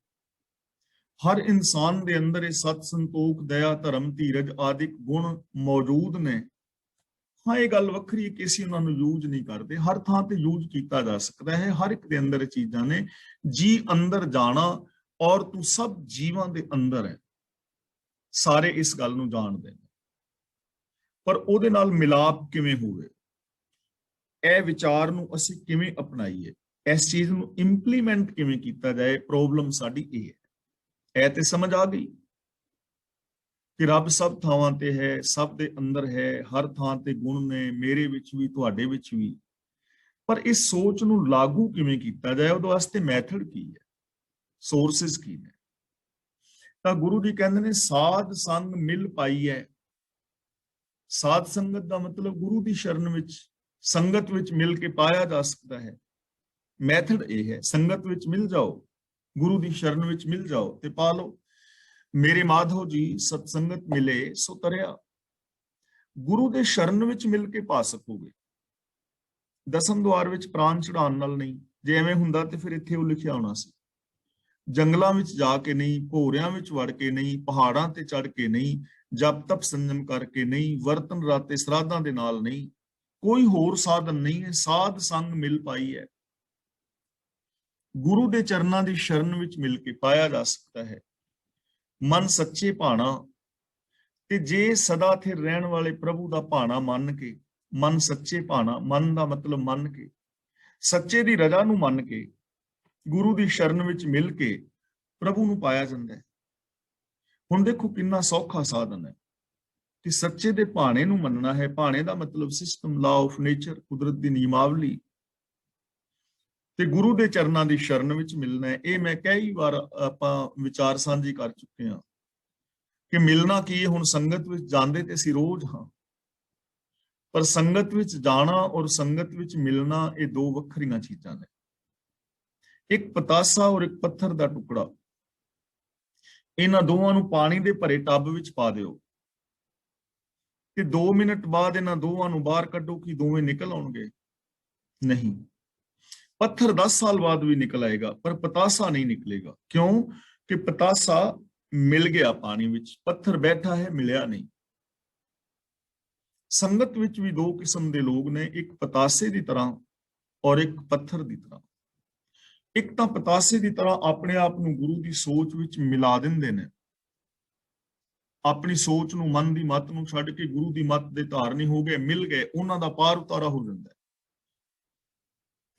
ਹਰ ਇਨਸਾਨ ਦੇ ਅੰਦਰ ਇਹ ਸਤ, ਸੰਤੋਖ, ਦਇਆ, ਧਰਮ, ਧੀਰਜ ਆਦਿਕ ਗੁਣ ਮੌਜੂਦ ਨੇ। ਹਾਂ, ਇਹ ਗੱਲ ਵੱਖਰੀ ਹੈ ਕਿ ਅਸੀਂ ਉਹਨਾਂ ਨੂੰ ਯੂਜ਼ ਨਹੀਂ ਕਰਦੇ, ਹਰ ਥਾਂ ਤੇ ਯੂਜ਼ ਕੀਤਾ ਜਾ ਸਕਦਾ ਹੈ। ਹਰ ਇੱਕ ਦੇ ਅੰਦਰ ਇਹ ਚੀਜ਼ਾਂ ਨੇ। ਜੀ ਅੰਦਰ ਜਾਣਾ, ਔਰ ਤੂੰ ਸਭ ਜੀਵਾਂ ਦੇ ਅੰਦਰ ਹੈ। ਸਾਰੇ ਇਸ ਗੱਲ ਨੂੰ ਜਾਣਦੇ ਨੇ, ਪਰ ਉਹਦੇ ਨਾਲ ਮਿਲਾਪ ਕਿਵੇਂ ਹੋਵੇ, ਇਹ ਵਿਚਾਰ ਨੂੰ ਅਸੀਂ ਕਿਵੇਂ ਅਪਣਾਈਏ, ਇਸ ਚੀਜ਼ ਨੂੰ ਇੰਪਲੀਮੈਂਟ ਕਿਵੇਂ ਕੀਤਾ ਜਾਏ, ਪ੍ਰੋਬਲਮ ਸਾਡੀ ਇਹ ਹੈ। ਇਹ ਤੇ ਸਮਝ ਆ ਗਈ ਕਿ ਰੱਬ ਸਭ ਥਾਵਾਂ ਤੇ ਹੈ, ਸਭ ਦੇ ਅੰਦਰ ਹੈ, ਹਰ ਥਾਂ ਤੇ ਗੁਣ ਨੇ, ਮੇਰੇ ਵਿੱਚ ਵੀ, ਤੁਹਾਡੇ ਵਿੱਚ ਵੀ। ਪਰ ਇਸ ਸੋਚ ਨੂੰ ਲਾਗੂ ਕਿਵੇਂ ਕੀਤਾ ਜਾਏ, ਉਹਦੇ ਵਾਸਤੇ ਮੈਥਡ ਕੀ ਹੈ, ਸੋਰਸਿਸ ਕੀ ਨੇ? ਤਾਂ ਗੁਰੂ ਜੀ ਕਹਿੰਦੇ ਨੇ ਸਾਧ ਸੰਗ ਮਿਲ ਪਾਈ ਹੈ। ਸਾਧ ਸੰਗਤ ਦਾ ਮਤਲਬ ਗੁਰੂ ਦੀ ਸ਼ਰਨ ਵਿੱਚ, ਸੰਗਤ ਵਿੱਚ ਮਿਲ ਕੇ ਪਾਇਆ ਜਾ ਸਕਦਾ ਹੈ। ਮੈਥਡ ਇਹ ਹੈ, ਸੰਗਤ ਵਿੱਚ ਮਿਲ ਜਾਓ, ਗੁਰੂ ਦੀ ਸ਼ਰਨ ਵਿੱਚ ਮਿਲ ਜਾਓ ਤੇ ਪਾ ਲਓ। ਮੇਰੇ ਮਾਧੋ ਜੀ ਸਤਸੰਗਤ ਮਿਲੇ ਸੋ ਤਰਿਆ। ਗੁਰੂ ਦੇ ਸ਼ਰਨ ਵਿੱਚ ਮਿਲ ਕੇ ਪਾ ਸਕੋਗੇ, ਦਸਮ ਦੁਆਰ ਵਿੱਚ ਪ੍ਰਾਣ ਚੜਾਉਣ ਨਾਲ ਨਹੀਂ। ਜੇ ਐਵੇਂ ਹੁੰਦਾ ਤੇ ਫਿਰ ਇੱਥੇ ਉਹ ਲਿਖਿਆ ਹੋਣਾ ਸੀ, ਜੰਗਲਾਂ ਵਿੱਚ ਜਾ ਕੇ ਨਹੀਂ, ਭੋਰਿਆਂ ਵਿੱਚ ਵੜ ਕੇ ਨਹੀਂ, ਪਹਾੜਾਂ ਤੇ ਚੜ ਕੇ ਨਹੀਂ, ਜਪ ਤਪ ਸੰਜਮ ਕਰਕੇ ਨਹੀਂ, ਵਰਤਨ ਰਾਤੇ ਸਰਾਧਾਂ ਦੇ ਨਾਲ ਨਹੀਂ, ਕੋਈ ਹੋਰ ਸਾਧਨ ਨਹੀਂ ਹੈ। ਸਾਧ ਸੰਗ ਮਿਲ ਪਾਈ ਹੈ, ਗੁਰੂ ਦੇ ਚਰਨਾਂ ਦੀ ਸ਼ਰਨ ਵਿੱਚ ਮਿਲ ਕੇ ਪਾਇਆ ਜਾ ਸਕਦਾ ਹੈ। ਮਨ ਸੱਚੇ ਭਾਣਾ, ਤੇ ਜੇ ਸਦਾ ਸਥਿਰ ਰਹਿਣ ਵਾਲੇ ਪ੍ਰਭੂ ਦਾ ਭਾਣਾ ਮੰਨ ਕੇ, ਮਨ ਸੱਚੇ ਭਾਣਾ, ਮਨ ਦਾ ਮਤਲਬ ਮੰਨ ਕੇ, ਸੱਚੇ ਦੀ ਰਜ਼ਾ ਨੂੰ ਮੰਨ ਕੇ, ਗੁਰੂ ਦੀ ਸ਼ਰਨ ਵਿੱਚ ਮਿਲ ਕੇ ਪ੍ਰਭੂ ਨੂੰ ਪਾਇਆ ਜਾਂਦਾ ਹੈ। ਹੁਣ ਦੇਖੋ ਕਿੰਨਾ ਸੌਖਾ ਸਾਧਨ ਹੈ ਕਿ ਸੱਚੇ ਦੇ ਭਾਣੇ ਨੂੰ ਮੰਨਣਾ ਹੈ। ਭਾਣੇ ਦਾ ਮਤਲਬ ਸਿਸਟਮ, ਲਾ ਆਫ ਨੇਚਰ, ਕੁਦਰਤ ਦੀ ਨਿਯਮਾਵਲੀ, ਤੇ ਗੁਰੂ ਦੇ ਚਰਨਾਂ ਦੀ ਸ਼ਰਨ ਵਿੱਚ ਮਿਲਣਾ ਹੈ। ਇਹ ਮੈਂ ਕਈ ਵਾਰ ਆਪਾਂ ਵਿਚਾਰ ਸਾਂਝੀ ਕਰ ਚੁੱਕੇ ਹਾਂ ਕਿ ਮਿਲਣਾ ਕੀ ਹੈ। ਹੁਣ ਸੰਗਤ ਵਿੱਚ ਜਾਂਦੇ ਤੇ ਅਸੀਂ ਰੋਜ਼ ਹਾਂ, ਪਰ ਸੰਗਤ ਵਿੱਚ ਜਾਣਾ ਔਰ ਸੰਗਤ ਵਿੱਚ ਮਿਲਣਾ, ਇਹ ਦੋ ਵੱਖਰੀਆਂ ਚੀਜ਼ਾਂ ਨੇ। ਇੱਕ ਪਤਾਸਾ ਔਰ ਇੱਕ ਪੱਥਰ ਦਾ ਟੁਕੜਾ, ਇਹਨਾਂ ਦੋਵਾਂ ਨੂੰ ਪਾਣੀ ਦੇ ਭਰੇ ਟੱਬ ਵਿੱਚ ਪਾ ਦਿਓ ਤੇ 2 ਮਿੰਟ ਬਾਅਦ ਇਹਨਾਂ ਦੋਵਾਂ ਨੂੰ ਬਾਹਰ ਕੱਢੋ, ਕਿ ਦੋਵੇਂ ਨਿਕਲ ਆਉਣਗੇ? ਨਹੀਂ। ਪੱਥਰ 10 ਸਾਲ ਬਾਅਦ ਵੀ ਨਿਕਲ ਆਏਗਾ, ਪਰ ਪਤਾਸਾ ਨਹੀਂ ਨਿਕਲੇਗਾ। ਕਿਉਂ? ਕਿ ਪਤਾਸਾ ਮਿਲ ਗਿਆ ਪਾਣੀ ਵਿੱਚ, ਪੱਥਰ ਬੈਠਾ ਹੈ, ਮਿਲਿਆ ਨਹੀਂ। ਸੰਗਤ ਵਿੱਚ ਵੀ ਦੋ ਕਿਸਮ ਦੇ ਲੋਕ ਨੇ, ਇੱਕ ਪਤਾਸੇ ਦੀ ਤਰ੍ਹਾਂ ਔਰ ਇੱਕ ਪੱਥਰ ਦੀ ਤਰ੍ਹਾਂ। ਇੱਕ ਤਾਂ ਪਤਾਸੇ ਦੀ ਤਰ੍ਹਾਂ ਆਪਣੇ ਆਪ ਨੂੰ ਗੁਰੂ ਦੀ ਸੋਚ ਵਿੱਚ ਮਿਲਾ ਦਿੰਦੇ ਨੇ, ਆਪਣੀ ਸੋਚ ਨੂੰ, ਮਨ ਦੀ ਮੱਤ ਨੂੰ ਛੱਡ ਕੇ ਗੁਰੂ ਦੀ ਮੱਤ ਦੇ ਧਾਰਨੀ ਹੋ ਗਏ, ਮਿਲ ਗਏ, ਉਹਨਾਂ ਦਾ ਪਾਰ ਉਤਾਰਾ ਹੋ ਜਾਂਦਾ ਹੈ।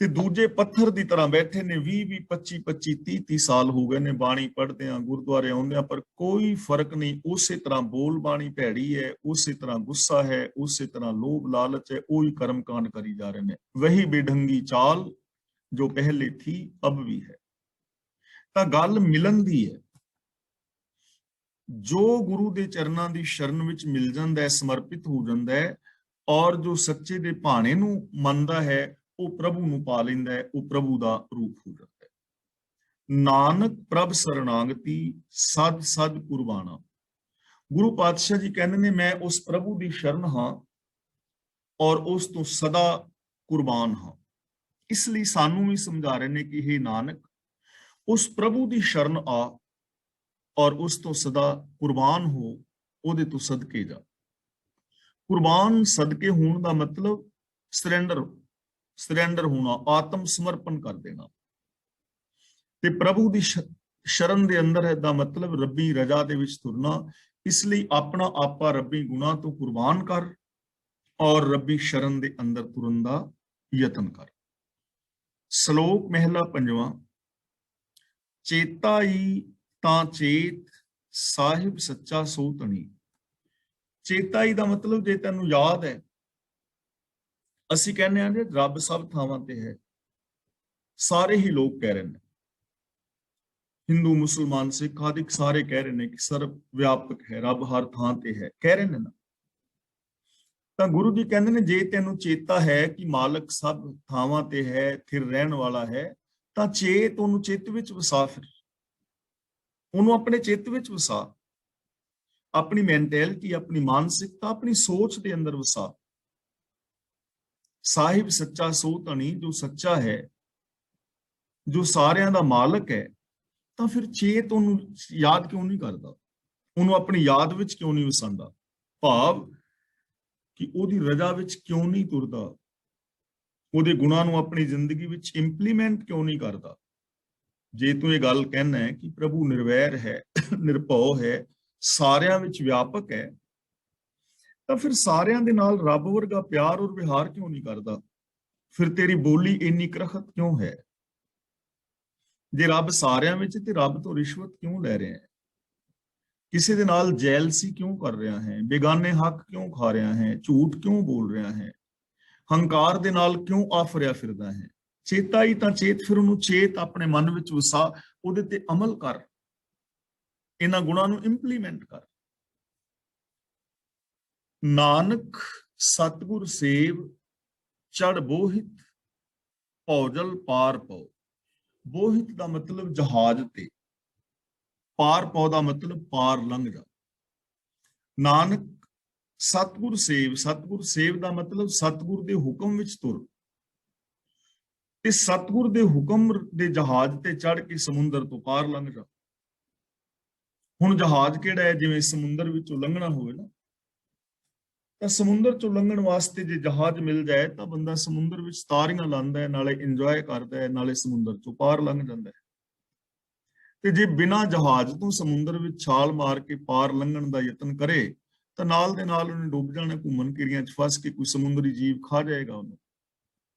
ਤੇ ਦੂਜੇ ਪੱਥਰ ਦੀ ਤਰ੍ਹਾਂ ਬੈਠੇ ਨੇ, 20-20, 25-25, 30-30 ਸਾਲ ਹੋ ਗਏ ਨੇ, ਬਾਣੀ ਪੜ੍ਹਦੇ ਆ, ਗੁਰਦੁਆਰੇ ਆਉਂਦੇ ਆ, ਪਰ ਕੋਈ ਫਰਕ ਨਹੀਂ। ਉਸੇ ਤਰ੍ਹਾਂ ਬੋਲ ਬਾਣੀ ਭੈੜੀ ਹੈ, ਉਸੇ ਤਰ੍ਹਾਂ ਗੁੱਸਾ ਹੈ, ਉਸੇ ਤਰ੍ਹਾਂ ਲੋਭ ਲਾਲਚ ਹੈ, ਉਹੀ ਕਰਮ ਕਾਂਡ ਕਰੀ ਜਾ ਰਹੇ ਨੇ। ਵਹੀ ਬੇਢੰਗੀ ਚਾਲ ਜੋ ਪਹਿਲੇ ਥੀ ਅਬ ਵੀ ਹੈ। ਤਾਂ ਗੱਲ ਮਿਲਣ ਦੀ ਹੈ। ਜੋ ਗੁਰੂ ਦੇ ਚਰਨਾਂ ਦੀ ਸ਼ਰਨ ਵਿੱਚ ਮਿਲ ਜਾਂਦਾ ਹੈ, ਸਮਰਪਿਤ ਹੋ ਜਾਂਦਾ ਹੈ, ਔਰ ਜੋ ਸੱਚੇ ਦੇ ਭਾਣੇ ਨੂੰ ਮੰਨਦਾ ਹੈ, ਉਹ ਪ੍ਰਭੂ ਨੂੰ ਪਾ ਲੈਂਦਾ ਹੈ, ਉਹ ਪ੍ਰਭੂ ਦਾ ਰੂਪ ਹੋ ਜਾਂਦਾ ਹੈ। ਨਾਨਕ ਪ੍ਰਭ ਸਰਣਾਗਤੀ ਸਦ ਸਦ ਕੁਰਬਾਨਾ। ਗੁਰੂ ਪਾਤਸ਼ਾਹ ਜੀ ਕਹਿੰਦੇ ਨੇ, ਮੈਂ ਉਸ ਪ੍ਰਭੂ ਦੀ ਸ਼ਰਨ ਹਾਂ ਔਰ ਉਸ ਤੋਂ ਸਦਾ ਕੁਰਬਾਨ ਹਾਂ। ਇਸ ਲਈ ਸਾਨੂੰ ਵੀ ਸਮਝਾ ਰਹੇ ਨੇ ਕਿ ਇਹ ਨਾਨਕ, उस प्रभु की शरण आ और उस तो सदा कुर्बान हो, ਉਹਦੇ ਤੋਂ ਸਦਕੇ ਜਾ। ਕੁਰਬਾਨ ਸਦਕੇ ਹੋਣ ਦਾ ਮਤਲਬ ਸਰੈਂਡਰ ਹੋਣਾ, ਆਤਮ ਸਮਰਪਣ ਕਰ ਦੇਣਾ। ਤੇ ਪ੍ਰਭੂ ਦੀ ਸ਼ਰਨ ਦੇ ਅੰਦਰ ਹੈ ਦਾ ਮਤਲਬ ਰੱਬੀ ਰਜ਼ਾ ਦੇ ਵਿੱਚ ਤੁਰਨਾ। ਇਸ ਲਈ ਆਪਣਾ ਆਪਾ ਰੱਬੀ ਗੁਨਾਹ ਤੋਂ ਕੁਰਬਾਨ ਕਰ ਔਰ ਰੱਬੀ ਸ਼ਰਨ ਦੇ ਅੰਦਰ ਤੁਰਨ ਦਾ ਯਤਨ ਕਰ। ਸ਼ਲੋਕ ਮਹਿਲਾ ਪੰਜਵਾਂ। ਚੇਤਾ ਹੀ ਤਾਂ ਚੇਤ ਸਾਹਿਬ ਸੱਚਾ ਸੋ ਧਣੀ। ਚੇਤਾ ਹੀ ਦਾ ਮਤਲਬ ਜੇ ਤੈਨੂੰ ਯਾਦ ਹੈ, ਅਸੀਂ ਕਹਿੰਦੇ ਹਾਂ ਜੀ ਰੱਬ ਸਭ ਥਾਵਾਂ ਤੇ ਹੈ। ਸਾਰੇ ਹੀ ਲੋਕ ਕਹਿ ਰਹੇ ਨੇ, ਹਿੰਦੂ ਮੁਸਲਮਾਨ ਸਿੱਖ ਆਦਿਕ ਸਾਰੇ ਕਹਿ ਰਹੇ ਨੇ ਕਿ ਸਰਬ ਵਿਆਪਕ ਹੈ, ਰੱਬ ਹਰ ਥਾਂ ਤੇ ਹੈ, ਕਹਿ ਰਹੇ ਨੇ ਨਾ। ਤਾਂ ਗੁਰੂ ਜੀ ਕਹਿੰਦੇ ਨੇ ਜੇ ਤੈਨੂੰ ਚੇਤਾ ਹੈ ਕਿ ਮਾਲਕ ਸਭ ਥਾਵਾਂ ਤੇ ਹੈ, ਥਿਰ ਰਹਿਣ ਵਾਲਾ ਹੈ, ਤਾਂ ਚੇਤ ਉਹਨੂੰ ਚਿੱਤ ਵਿੱਚ ਵਸਾ। ਫਿਰ ਉਹਨੂੰ ਆਪਣੇ ਚਿੱਤ ਵਿੱਚ ਵਸਾ, ਆਪਣੀ ਮੈਂਟੈਲਿਟੀ, ਆਪਣੀ ਮਾਨਸਿਕਤਾ, ਆਪਣੀ ਸੋਚ ਦੇ ਅੰਦਰ ਵਸਾ। ਸਾਹਿਬ ਸੱਚਾ ਸੋ ਧਣੀ, ਜੋ ਸੱਚਾ ਹੈ, ਜੋ ਸਾਰਿਆਂ ਦਾ ਮਾਲਕ ਹੈ, ਤਾਂ ਫਿਰ ਚੇਤ ਉਹਨੂੰ ਯਾਦ ਕਿਉਂ ਨਹੀਂ ਕਰਦਾ, ਉਹਨੂੰ ਆਪਣੀ ਯਾਦ ਵਿੱਚ ਕਿਉਂ ਨਹੀਂ ਵਸਾਉਂਦਾ? ਭਾਵ ਕਿ ਉਹਦੀ ਰਜ਼ਾ ਵਿੱਚ ਕਿਉਂ ਨਹੀਂ ਤੁਰਦਾ, ਉਹਦੇ ਗੁਣਾਂ ਨੂੰ ਆਪਣੀ ਜ਼ਿੰਦਗੀ ਵਿੱਚ ਇੰਪਲੀਮੈਂਟ ਕਿਉਂ ਨਹੀਂ ਕਰਦਾ? ਜੇ ਤੂੰ ਇਹ ਗੱਲ ਕਹਿਣਾ ਹੈ ਕਿ ਪ੍ਰਭੂ ਨਿਰਵੈਰ ਹੈ, ਨਿਰਭਉ ਹੈ, ਸਾਰਿਆਂ ਵਿੱਚ ਵਿਆਪਕ ਹੈ, ਤਾਂ ਫਿਰ ਸਾਰਿਆਂ ਦੇ ਨਾਲ ਰੱਬ ਵਰਗਾ ਪਿਆਰ ਔਰ ਵਿਹਾਰ ਕਿਉਂ ਨਹੀਂ ਕਰਦਾ? ਫਿਰ ਤੇਰੀ ਬੋਲੀ ਇੰਨੀ ਕਰਖਤ ਕਿਉਂ ਹੈ? ਜੇ ਰੱਬ ਸਾਰਿਆਂ ਵਿੱਚ ਤੇ ਰੱਬ ਤੋਂ ਰਿਸ਼ਵਤ ਕਿਉਂ ਲੈ ਰਿਹਾ ਹੈ? ਕਿਸੇ ਦੇ ਨਾਲ ਜੈਲਸੀ ਕਿਉਂ ਕਰ ਰਿਹਾ ਹੈ? ਬੇਗਾਨੇ ਹੱਕ ਕਿਉਂ ਖਾ ਰਿਹਾ ਹੈ? ਝੂਠ ਕਿਉਂ ਬੋਲ ਰਿਹਾ ਹੈ? ਹੰਕਾਰ ਦੇ ਨਾਲ ਕਿਉਂ ਆਫਰਿਆ ਫਿਰਦਾ ਹੈ? ਚੇਤਾ ਹੀ ਤਾਂ ਚੇਤ, ਫਿਰ ਉਹਨੂੰ ਚੇਤ ਆਪਣੇ ਮਨ ਵਿੱਚ ਵਸਾ, ਉਹਦੇ ਤੇ ਅਮਲ ਕਰ, ਇਹਨਾਂ ਗੁਣਾਂ ਨੂੰ ਇੰਪਲੀਮੈਂਟ ਕਰ। ਨਾਨਕ ਸਤਿਗੁਰ ਸੇਵ ਚੜ ਬੋਹਿਤ, ਭੌਜਲ ਪਾਰ ਪਉ। ਬੋਹਿਤ ਦਾ ਮਤਲਬ ਜਹਾਜ਼ ਤੇ, ਪਾਰ ਪਉ ਦਾ ਮਤਲਬ ਪਾਰ ਲੰਘ ਜਾ। ਨਾਨਕ ਸਤਿਗੁਰ ਸੇਵ, ਸਤਿਗੁਰ ਸੇਵ ਦਾ ਮਤਲਬ ਸਤਿਗੁਰ ਦੇ ਹੁਕਮ ਵਿੱਚ ਤੁਰ, ਤੇ ਸਤਿਗੁਰ ਦੇ ਹੁਕਮ ਦੇ ਜਹਾਜ਼ ਤੇ ਚੜ ਕੇ ਸਮੁੰਦਰ ਤੋਂ ਪਾਰ ਲੰਘ ਜਾ। ਹੁਣ ਜਹਾਜ਼ ਕਿਹੜਾ ਹੈ? ਜਿਵੇਂ ਸਮੁੰਦਰ ਵਿੱਚੋਂ ਲੰਘਣਾ ਹੋਵੇ ਨਾ, ਤਾਂ ਸਮੁੰਦਰ ਚੋਂ ਲੰਘਣ ਵਾਸਤੇ ਜੇ ਜਹਾਜ਼ ਮਿਲ ਜਾਏ ਤਾਂ ਬੰਦਾ ਸਮੁੰਦਰ ਵਿੱਚ ਤਾਰੀਆਂ ਲਾਉਂਦਾ ਹੈ, ਨਾਲੇ ਇੰਜੋਏ ਕਰਦਾ ਹੈ, ਨਾਲੇ ਸਮੁੰਦਰ ਚੋਂ ਪਾਰ ਲੰਘ ਜਾਂਦਾ ਹੈ। ਤੇ ਜੇ ਬਿਨਾਂ ਜਹਾਜ਼ ਤੋਂ ਸਮੁੰਦਰ ਵਿੱਚ ਛਾਲ ਮਾਰ ਕੇ ਪਾਰ ਲੰਘਣ ਦਾ ਯਤਨ ਕਰੇ ਤਾਂ ਨਾਲ ਦੇ ਨਾਲ ਉਹਨੇ ਡੁੱਬ ਜਾਣਾ, ਘੁੰਮਣ ਕਿਰਿਆਂ 'ਚ ਫਸ ਕੇ ਕੋਈ ਸਮੁੰਦਰੀ ਜੀਵ ਖਾ ਜਾਏਗਾ ਉਹਨੂੰ।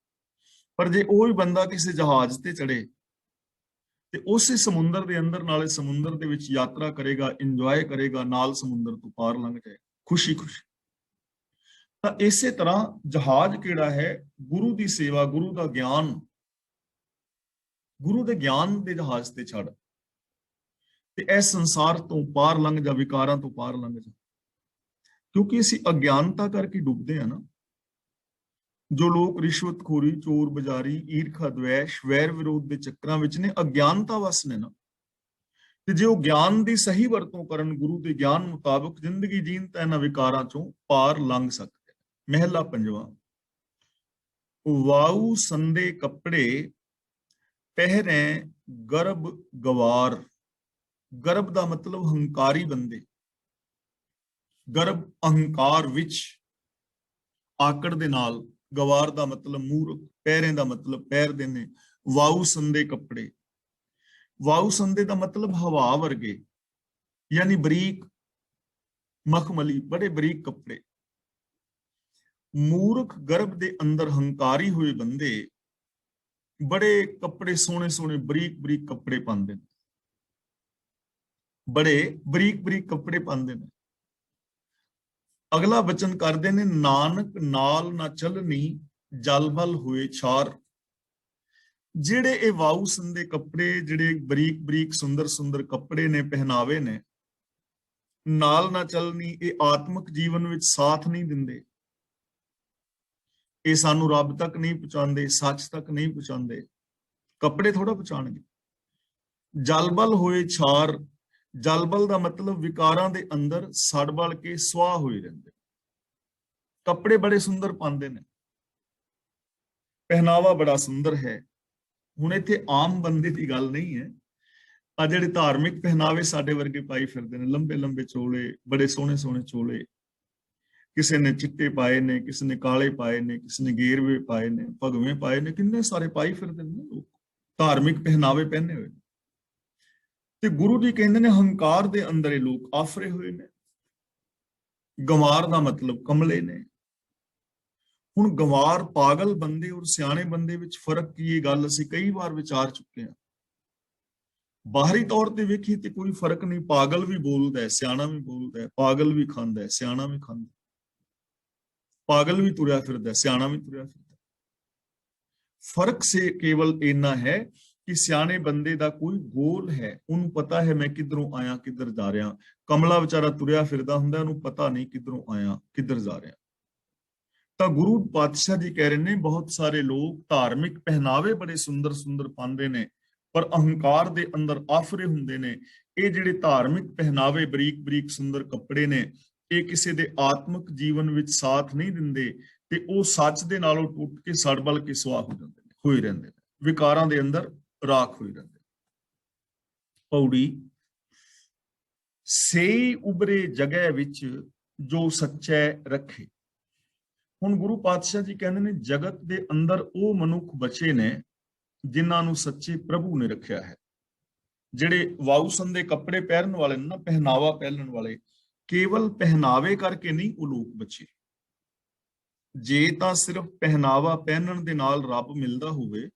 ਪਰ ਜੇ ਉਹ ਹੀ ਬੰਦਾ ਕਿਸੇ ਜਹਾਜ਼ ਤੇ ਚੜੇ ਤੇ ਉਸੇ ਸਮੁੰਦਰ ਦੇ ਅੰਦਰ, ਨਾਲੇ ਸਮੁੰਦਰ ਦੇ ਵਿੱਚ ਯਾਤਰਾ ਕਰੇਗਾ, ਇੰਜੋਏ ਕਰੇਗਾ, ਨਾਲ ਸਮੁੰਦਰ ਤੋਂ ਪਾਰ ਲੰਘ ਜਾਏ ਖੁਸ਼ੀ ਖੁਸ਼ੀ। ਤਾਂ ਇਸੇ ਤਰ੍ਹਾਂ ਜਹਾਜ਼ ਕਿਹੜਾ ਹੈ? ਗੁਰੂ ਦੀ ਸੇਵਾ, ਗੁਰੂ ਦਾ ਗਿਆਨ, ਗੁਰੂ ਦੇ ਗਿਆਨ ਦੇ ਜਹਾਜ਼ ਤੇ ਛੱਡ ਤੇ ਇਸ ਸੰਸਾਰ ਤੋਂ ਪਾਰ ਲੰਘ ਜਾ, ਵਿਕਾਰਾਂ ਤੋਂ ਪਾਰ ਲੰਘ ਜਾ। ਕਿਉਂਕਿ ਅਸੀਂ ਅਗਿਆਨਤਾ ਕਰਕੇ ਡੁੱਬਦੇ ਆ ਨਾ। ਜੋ ਲੋਕ ਰਿਸ਼ਵਤਖੋਰੀ, ਚੋਰ ਬਜ਼ਾਰੀ, ਈਰਖਾ, ਦਵੇਸ਼, ਵੈਰ ਵਿਰੋਧ ਦੇ ਚੱਕਰਾਂ ਵਿੱਚ ਨੇ, ਅਗਿਆਨਤਾ ਵਸ ਨੇ ਨਾ। ਤੇ ਜੇ ਉਹ ਗਿਆਨ ਦੀ ਸਹੀ ਵਰਤੋਂ ਕਰਨ, ਗੁਰੂ ਦੇ ਗਿਆਨ ਮੁਤਾਬਕ ਜ਼ਿੰਦਗੀ ਜੀਣ, ਤਾਂ ਇਹਨਾਂ ਵਿਕਾਰਾਂ ਚੋਂ ਪਾਰ ਲੰਘ ਸਕਦੇ। ਮਹਿਲਾ ਪੰਜਵਾਂ। ਵਾਊ ਸੰਦੇ ਕੱਪੜੇ ਪਹਿਰੇ ਗਰਭ ਗਵਾਰ। ਗਰਭ ਦਾ ਮਤਲਬ ਹੰਕਾਰੀ ਬੰਦੇ, ਗਰਭ ਅਹੰਕਾਰ ਵਿੱਚ, ਆਕੜ ਦੇ ਨਾਲ। ਗਵਾਰ ਦਾ ਮਤਲਬ ਮੂਰਖ, ਪਹਿਰੇ ਦਾ ਮਤਲਬ ਪਹਿਰਦੇ ਨੇ। ਵਾਊ ਸੰਦੇ ਕੱਪੜੇ, ਵਾਊ ਸੰਦੇ ਦਾ ਮਤਲਬ ਹਵਾ ਵਰਗੇ, ਯਾਨੀ ਬਰੀਕ ਮਖਮਲੀ, ਬੜੇ ਬਰੀਕ ਕੱਪੜੇ। ਮੂਰਖ ਗਰਭ ਦੇ ਅੰਦਰ ਹੰਕਾਰੀ ਹੋਏ ਬੰਦੇ ਬੜੇ ਕੱਪੜੇ, ਸੋਹਣੇ ਸੋਹਣੇ ਬਰੀਕ ਬਰੀਕ ਕੱਪੜੇ ਪਾਉਂਦੇ ਨੇ, ਬੜੇ ਬਰੀਕ ਬਰੀਕ ਕੱਪੜੇ ਪਾਉਂਦੇ ਨੇ। ਅਗਲਾ ਬਚਨ ਕਰਦੇ ਨੇ, ਨਾਨਕ ਨਾਲ ਨਾ ਚੱਲਣੀ, ਜਲ ਬਲ ਹੋਏ ਛਾਰ। ਜਿਹੜੇ ਇਹ ਵਾਊ ਸੰਦੇ ਕੱਪੜੇ, ਜਿਹੜੇ ਬਰੀਕ ਬਰੀਕ ਸੁੰਦਰ ਸੁੰਦਰ ਕੱਪੜੇ ਨੇ, ਪਹਿਨਾਵੇ ਨੇ, ਨਾਲ ਨਾ ਚੱਲਣੀ, ਇਹ ਆਤਮਿਕ ਜੀਵਨ ਵਿੱਚ ਸਾਥ ਨਹੀਂ ਦਿੰਦੇ। ਇਹ ਸਾਨੂੰ ਰੱਬ ਤੱਕ ਨਹੀਂ ਪਹੁੰਚਾਉਂਦੇ, ਸੱਚ ਤੱਕ ਨਹੀਂ ਪਹੁੰਚਾਉਂਦੇ। ਕੱਪੜੇ ਥੋੜਾ ਪਹੁੰਚਾਉਣਗੇ। ਜਲਬਲ ਹੋਏ ਛਾਰ, ਜਲਬਲ ਦਾ ਮਤਲਬ ਵਿਕਾਰਾਂ ਦੇ ਅੰਦਰ ਸੜ ਬਲ ਕੇ ਸੁਆਹ ਹੋਏ ਰਹਿੰਦੇ। ਕੱਪੜੇ ਬੜੇ ਸੁੰਦਰ ਪਾਉਂਦੇ ਨੇ, ਪਹਿਨਾਵਾ ਬੜਾ ਸੁੰਦਰ ਹੈ। ਹੁਣ ਇੱਥੇ ਆਮ ਬੰਦੇ ਦੀ ਗੱਲ ਨਹੀਂ ਹੈ, ਆ ਜਿਹੜੇ ਧਾਰਮਿਕ ਪਹਿਨਾਵੇ ਸਾਡੇ ਵਰਗੇ ਪਾਈ ਫਿਰਦੇ ਨੇ, ਲੰਬੇ ਲੰਬੇ ਚੋਲੇ, ਬੜੇ ਸੋਹਣੇ ਸੋਹਣੇ ਚੋਲੇ, ਕਿਸੇ ਨੇ ਚਿੱਟੇ ਪਾਏ ਨੇ, ਕਿਸੇ ਨੇ ਕਾਲੇ ਪਾਏ ਨੇ, ਕਿਸੇ ਨੇ ਗੇਰਵੇ ਪਾਏ ਨੇ, ਭਗਵੇਂ ਪਾਏ ਨੇ, ਕਿੰਨੇ ਸਾਰੇ ਪਾਈ ਫਿਰਦੇ ਨੇ ਲੋਕ, ਧਾਰਮਿਕ ਪਹਿਨਾਵੇ ਪਹਿਨੇ ਹੋਏ। ਤੇ ਗੁਰੂ ਜੀ ਕਹਿੰਦੇ ਨੇ ਹੰਕਾਰ ਦੇ ਅੰਦਰ ਇਹ ਲੋਕ ਆਫਰੇ ਹੋਏ ਨੇ। ਗੰਵਾਰ ਦਾ ਮਤਲਬ ਕਮਲੇ ਨੇ। ਹੁਣ ਗੰਵਾਰ ਪਾਗਲ ਬੰਦੇ ਔਰ ਸਿਆਣੇ ਬੰਦੇ ਵਿੱਚ ਫਰਕ ਕੀ, ਇਹ ਗੱਲ ਅਸੀਂ ਕਈ ਵਾਰ ਵਿਚਾਰ ਚੁੱਕੇ ਹਾਂ। ਬਾਹਰੀ ਤੌਰ ਤੇ ਵੇਖੀ ਤੇ ਕੋਈ ਫਰਕ ਨਹੀਂ, ਪਾਗਲ ਵੀ ਬੋਲਦਾ ਹੈ, ਸਿਆਣਾ ਵੀ ਬੋਲਦਾ ਹੈ, ਪਾਗਲ ਵੀ ਖਾਂਦਾ ਹੈ, ਸਿਆਣਾ ਵੀ ਖਾਂਦਾ, ਪਾਗਲ ਵੀ ਤੁਰਿਆ ਫਿਰਦਾ, ਸਿਆਣਾ ਵੀ ਤੁਰਿਆ ਫਿਰਦਾ। ਫਰਕ ਸੇ ਕੇਵਲ ਇੰਨਾ ਹੈ ਕਿ ਸਿਆਣੇ ਬੰਦੇ ਦਾ ਕੋਈ ਗੋਲ ਹੈ, ਉਹਨੂੰ ਪਤਾ ਹੈ ਮੈਂ ਕਿੱਧਰੋਂ ਆਇਆ ਕਿੱਧਰ ਜਾ ਰਿਹਾ। ਕਮਲਾ ਵਿਚਾਰਾ ਤੁਰਿਆ ਫਿਰਦਾ ਹੁੰਦਾ, ਉਹਨੂੰ ਪਤਾ ਨਹੀਂ ਕਿੱਧਰੋਂ ਆਇਆ ਕਿੱਧਰ ਜਾ ਰਿਹਾ। ਤਾਂ ਗੁਰੂ ਪਾਤਸ਼ਾਹ ਜੀ ਕਹਿ ਰਹੇ ਨੇ ਬਹੁਤ ਸਾਰੇ ਲੋਕ ਧਾਰਮਿਕ ਪਹਿਨਾਵੇ ਬੜੇ ਸੁੰਦਰ ਸੁੰਦਰ ਪਾਉਂਦੇ ਨੇ, ਪਰ ਅਹੰਕਾਰ ਦੇ ਅੰਦਰ ਆਫਰੇ ਹੁੰਦੇ ਨੇ। ਇਹ ਜਿਹੜੇ ਧਾਰਮਿਕ ਪਹਿਨਾਵੇ ਬਰੀਕ ਬਰੀਕ ਸੁੰਦਰ ਕੱਪੜੇ ਨੇ, ਇਹ ਕਿਸੇ ਦੇ ਆਤਮਿਕ ਜੀਵਨ ਵਿੱਚ ਸਾਥ ਨਹੀਂ ਦਿੰਦੇ, ਤੇ ਉਹ ਸੱਚ ਦੇ ਨਾਲੋਂ ਟੁੱਟ ਕੇ ਸੜ ਬਲ ਕੇ ਸੁਆਹ ਹੋ ਜਾਂਦੇ ਨੇ, ਹੋਏ ਰਹਿੰਦੇ ਨੇ, ਵਿਕਾਰਾਂ ਦੇ ਅੰਦਰ ਰਾਖ ਹੋਈ ਰਹਿੰਦੇ। ਪੌੜੀ ਸਹੀ ਉਬਰੇ ਜਗ੍ਹਾ ਵਿੱਚ ਜੋ ਸੱਚੈ ਰੱਖੇ। ਹੁਣ ਗੁਰੂ ਪਾਤਸ਼ਾਹ ਜੀ ਕਹਿੰਦੇ ਨੇ ਜਗਤ ਦੇ ਅੰਦਰ ਉਹ ਮਨੁੱਖ ਬਚੇ ਨੇ ਜਿਨ੍ਹਾਂ ਨੂੰ ਸੱਚੇ ਪ੍ਰਭੂ ਨੇ ਰੱਖਿਆ ਹੈ। ਜਿਹੜੇ ਵਾਉ ਸੰਦੇ ਕੱਪੜੇ ਪਹਿਨਣ ਵਾਲੇ ਨੇ ਨਾ, ਪਹਿਨਾਵਾ ਪਹਿਨਣ ਵਾਲੇ, ਕੇਵਲ ਪਹਿਨਾਵੇ ਕਰਕੇ ਨਹੀਂ ਉਹ ਲੋਕ ਬਚੇ। ਜੇ ਤਾਂ ਸਿਰਫ ਪਹਿਨਾਵਾ ਪਹਿਨਣ ਦੇ ਨਾਲ ਰੱਬ ਮਿਲਦਾ ਹੋਵੇ,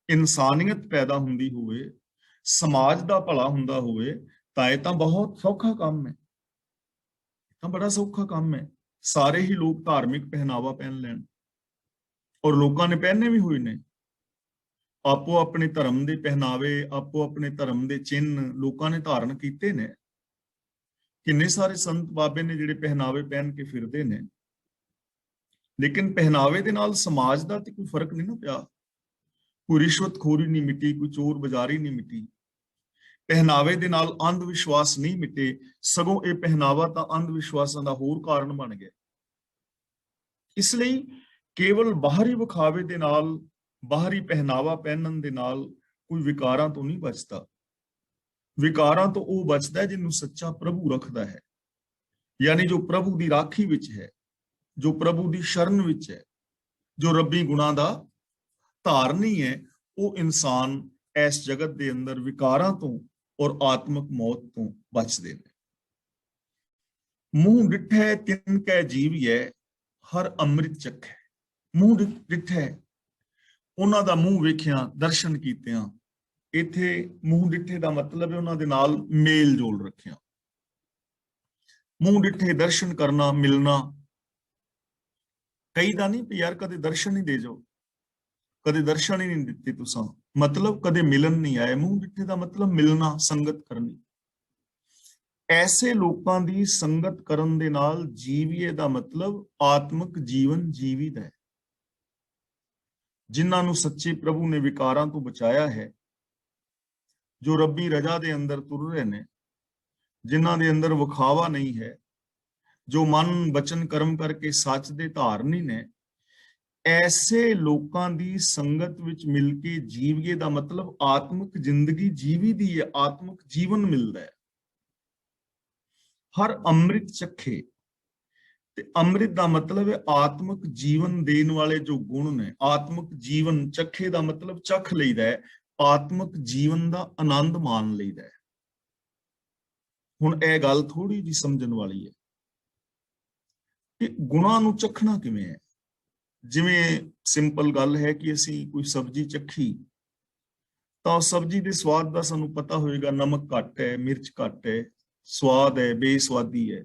ਇਨਸਾਨੀਅਤ ਪੈਦਾ ਹੁੰਦੀ ਹੋਵੇ, ਸਮਾਜ ਦਾ ਭਲਾ ਹੁੰਦਾ ਹੋਵੇ, ਤਾਂ ਇਹ ਤਾਂ ਬਹੁਤ ਸੌਖਾ ਕੰਮ ਹੈ, ਤਾਂ ਬੜਾ ਸੌਖਾ ਕੰਮ ਹੈ। ਸਾਰੇ ਹੀ ਲੋਕ ਧਾਰਮਿਕ ਪਹਿਨਾਵਾ ਪਹਿਨ ਲੈਣ, ਔਰ ਲੋਕਾਂ ਨੇ ਪਹਿਨੇ ਵੀ ਹੋਏ ਨੇ। ਆਪੋ ਆਪਣੇ ਧਰਮ ਦੇ ਪਹਿਨਾਵੇ, ਆਪੋ ਆਪਣੇ ਧਰਮ ਦੇ ਚਿੰਨ੍ਹ ਲੋਕਾਂ ਨੇ ਧਾਰਨ ਕੀਤੇ ਨੇ। ਕਿੰਨੇ ਸਾਰੇ ਸੰਤ ਬਾਬੇ ਨੇ ਜਿਹੜੇ ਪਹਿਨਾਵੇ ਪਹਿਨ ਕੇ ਫਿਰਦੇ ਨੇ, ਲੇਕਿਨ ਪਹਿਨਾਵੇ ਦੇ ਨਾਲ ਸਮਾਜ ਦਾ ਤੇ ਕੋਈ ਫਰਕ ਨਹੀਂ ਨਾ ਪਿਆ। ਕੋਈ ਰਿਸ਼ਵਤਖੋਰੀ ਨਹੀਂ ਮਿਟੀ, ਕੋਈ ਚੋਰ ਬਜ਼ਾਰੀ ਨਹੀਂ ਮਿਟੀ, ਪਹਿਨਾਵੇ ਦੇ ਨਾਲ ਅੰਧ ਵਿਸ਼ਵਾਸ ਨਹੀਂ ਮਿਟੇ, ਸਗੋਂ ਇਹ ਪਹਿਨਾਵਾ ਤਾਂ ਅੰਧ ਵਿਸ਼ਵਾਸਾਂ ਦਾ ਹੋਰ ਕਾਰਨ ਬਣ ਗਿਆ। ਇਸ ਲਈ ਕੇਵਲ ਬਾਹਰੀ ਵਿਖਾਵੇ ਦੇ ਨਾਲ, ਬਾਹਰੀ ਪਹਿਨਾਵਾ ਪਹਿਨਣ ਦੇ ਨਾਲ ਕੋਈ ਵਿਕਾਰਾਂ ਤੋਂ ਨਹੀਂ ਬਚਦਾ। ਵਿਕਾਰਾਂ ਤੋਂ ਉਹ ਬਚਦਾ ਜਿਹਨੂੰ ਸੱਚਾ ਪ੍ਰਭੂ ਰੱਖਦਾ ਹੈ, ਯਾਨੀ ਜੋ ਪ੍ਰਭੂ ਦੀ ਰਾਖੀ ਵਿੱਚ ਹੈ, ਜੋ ਪ੍ਰਭੂ ਦੀ ਸ਼ਰਨ ਵਿੱਚ ਹੈ, ਜੋ ਰੱਬੀ ਗੁਣਾਂ ਦਾ ਧਾਰਨੀ ਹੈ। ਉਹ ਇਨਸਾਨ ਇਸ ਜਗਤ ਦੇ ਅੰਦਰ ਵਿਕਾਰਾਂ ਤੋਂ ਔਰ ਆਤਮਿਕ ਮੌਤ ਤੋਂ ਬਚਦੇ ਨੇ। ਮੂੰਹ ਡਿਠੈ ਤਿਨ ਕੈ ਜੀਵੀਐ, ਹਰ ਅੰਮ੍ਰਿਤ ਚਖੈ। ਮੂੰਹ ਡਿਠੈ, ਉਹਨਾਂ ਦਾ ਮੂੰਹ ਵੇਖਿਆ, ਦਰਸ਼ਨ ਕੀਤਿਆਂ। ਇੱਥੇ ਮੂੰਹ ਡਿਠੇ ਦਾ ਮਤਲਬ ਹੈ ਉਹਨਾਂ ਦੇ ਨਾਲ ਮੇਲ ਜੋਲ ਰੱਖਿਆ। ਮੂੰਹ ਡਿਠੇ ਦਰਸ਼ਨ ਕਰਨਾ, ਮਿਲਣਾ। ਕਈ ਦਾ ਨਹੀਂ ਵੀ ਯਾਰ ਕਦੇ ਦਰਸ਼ਨ ਹੀ ਦੇ ਜਾਓ, ਕਦੇ ਦਰਸ਼ਨ ਹੀ ਨਹੀਂ ਦਿੱਤੇ ਤੁਸੀਂ, ਮਤਲਬ ਕਦੇ ਮਿਲਣ ਨਹੀਂ ਆਏ। ਮੂੰਹ ਡਿਠੇ ਦਾ ਮਤਲਬ ਮਿਲਣਾ, ਸੰਗਤ ਕਰਨੀ। ਐਸੇ ਲੋਕਾਂ ਦੀ ਸੰਗਤ ਕਰਨ ਦੇ ਨਾਲ ਜੀਵੀਏ ਦਾ ਮਤਲਬ ਆਤਮਿਕ ਜੀਵਨ ਜੀਵੀਦਾ ਹੈ। ਜਿਨ੍ਹਾਂ ਨੂੰ ਸੱਚੇ ਪ੍ਰਭੂ ਨੇ ਵਿਕਾਰਾਂ ਤੋਂ ਬਚਾਇਆ ਹੈ, ਜੋ ਰੱਬੀ ਰਜ਼ਾ ਦੇ ਅੰਦਰ ਤੁਰ ਰਹੇ ਨੇ, ਜਿਨ੍ਹਾਂ ਦੇ ਅੰਦਰ ਵਿਖਾਵਾ ਨਹੀਂ ਹੈ, ਜੋ ਮਨ ਬਚਨ ਕਰਮ ਕਰਕੇ ਸੱਚ ਦੇ ਧਾਰਨੀ ਨੇ, ਐਸੇ ਲੋਕਾਂ ਦੀ ਸੰਗਤ ਵਿੱਚ ਮਿਲ ਕੇ ਜੀਵੀਏ ਦਾ ਮਤਲਬ ਆਤਮਿਕ ਜ਼ਿੰਦਗੀ ਜੀਵੀ ਦੀ ਹੈ, ਆਤਮਿਕ ਜੀਵਨ ਮਿਲਦਾ ਹੈ। ਹਰ ਅੰਮ੍ਰਿਤ ਚਖੇ, ਤੇ ਅੰਮ੍ਰਿਤ ਦਾ ਮਤਲਬ ਹੈ ਆਤਮਿਕ ਜੀਵਨ ਦੇਣ ਵਾਲੇ ਜੋ ਗੁਣ ਨੇ। ਆਤਮਿਕ ਜੀਵਨ, ਚਖੇ ਦਾ ਮਤਲਬ ਚਖ ਲਈਦਾ ਹੈ, ਆਤਮਿਕ ਜੀਵਨ ਦਾ ਆਨੰਦ ਮਾਣ ਲਈਦਾ ਹੈ। ਹੁਣ ਇਹ ਗੱਲ ਥੋੜੀ ਜਿਹੀ ਸਮਝਣ ਵਾਲੀ ਹੈ ਕਿ ਗੁਣਾਂ ਨੂੰ ਚਖਣਾ ਕਿਵੇਂ ਹੈ। ਜਿਵੇਂ ਸਿੰਪਲ ਗੱਲ ਹੈ ਕਿ ਅਸੀਂ ਕੋਈ ਸਬਜ਼ੀ ਚੱਖੀ ਤਾਂ ਸਬਜ਼ੀ ਦੇ ਸਵਾਦ ਦਾ ਸਾਨੂੰ ਪਤਾ ਹੋਏਗਾ, ਨਮਕ ਘੱਟ ਹੈ, ਮਿਰਚ ਘੱਟ ਹੈ, ਸਵਾਦ ਹੈ, ਬੇਸਵਾਦੀ ਹੈ,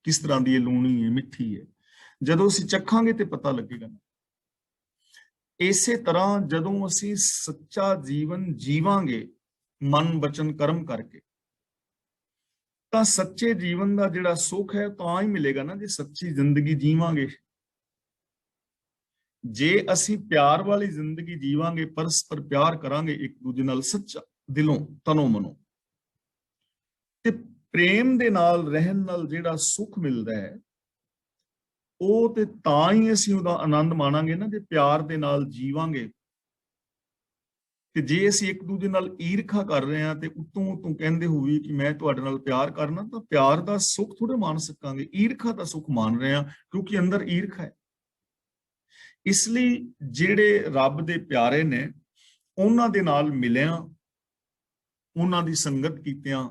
ਕਿਸ ਤਰ੍ਹਾਂ ਦੀ ਹੈ, ਲੂਣੀ ਹੈ, ਮਿੱਠੀ ਹੈ। ਜਦੋਂ ਅਸੀਂ ਚੱਖਾਂਗੇ ਤੇ ਪਤਾ ਲੱਗੇਗਾ। ਇਸੇ ਤਰ੍ਹਾਂ ਜਦੋਂ ਅਸੀਂ ਸੱਚਾ ਜੀਵਨ ਜੀਵਾਂਗੇ ਮਨ ਬਚਨ ਕਰਮ ਕਰਕੇ, ਤਾਂ ਸੱਚੇ ਜੀਵਨ ਦਾ ਜਿਹੜਾ ਸੁੱਖ ਹੈ ਤਾਂ ਹੀ ਮਿਲੇਗਾ ਨਾ ਜੇ ਸੱਚੀ ਜ਼ਿੰਦਗੀ ਜੀਵਾਂਗੇ। ਜੇ ਅਸੀਂ ਪਿਆਰ ਵਾਲੀ ਜ਼ਿੰਦਗੀ ਜੀਵਾਂਗੇ, ਪਰਸਪਰ ਪਿਆਰ ਕਰਾਂਗੇ ਇੱਕ ਦੂਜੇ ਨਾਲ ਸੱਚਾ, ਦਿਲੋਂ ਤਨੋਂ ਮਨੋਂ, ਤੇ ਪ੍ਰੇਮ ਦੇ ਨਾਲ ਰਹਿਣ ਨਾਲ ਜਿਹੜਾ ਸੁੱਖ ਮਿਲਦਾ ਹੈ ਉਹ ਤੇ ਤਾਂ ਹੀ ਅਸੀਂ ਉਹਦਾ ਆਨੰਦ ਮਾਣਾਂਗੇ ਨਾ ਜੇ ਪਿਆਰ ਦੇ ਨਾਲ ਜੀਵਾਂਗੇ। ਤੇ ਜੇ ਅਸੀਂ ਇੱਕ ਦੂਜੇ ਨਾਲ ਈਰਖਾ ਕਰ ਰਹੇ ਹਾਂ ਤੇ ਉਤੋਂ ਕਹਿੰਦੇ ਹੋਵੇ ਕਿ ਮੈਂ ਤੁਹਾਡੇ ਨਾਲ ਪਿਆਰ ਕਰਨਾ, ਤਾਂ ਪਿਆਰ ਦਾ ਸੁੱਖ ਥੋੜੇ ਮਾਣ ਸਕਾਂਗੇ, ਈਰਖਾ ਦਾ ਸੁੱਖ ਮਾਣ ਰਹੇ ਹਾਂ, ਕਿਉਂਕਿ ਅੰਦਰ ਈਰਖਾ ਹੈ। ਇਸ ਲਈ ਜਿਹੜੇ ਰੱਬ ਦੇ ਪਿਆਰੇ ਨੇ, ਉਹਨਾਂ ਦੇ ਨਾਲ ਮਿਲਿਆ, ਉਹਨਾਂ ਦੀ ਸੰਗਤ ਕੀਤਿਆਂ,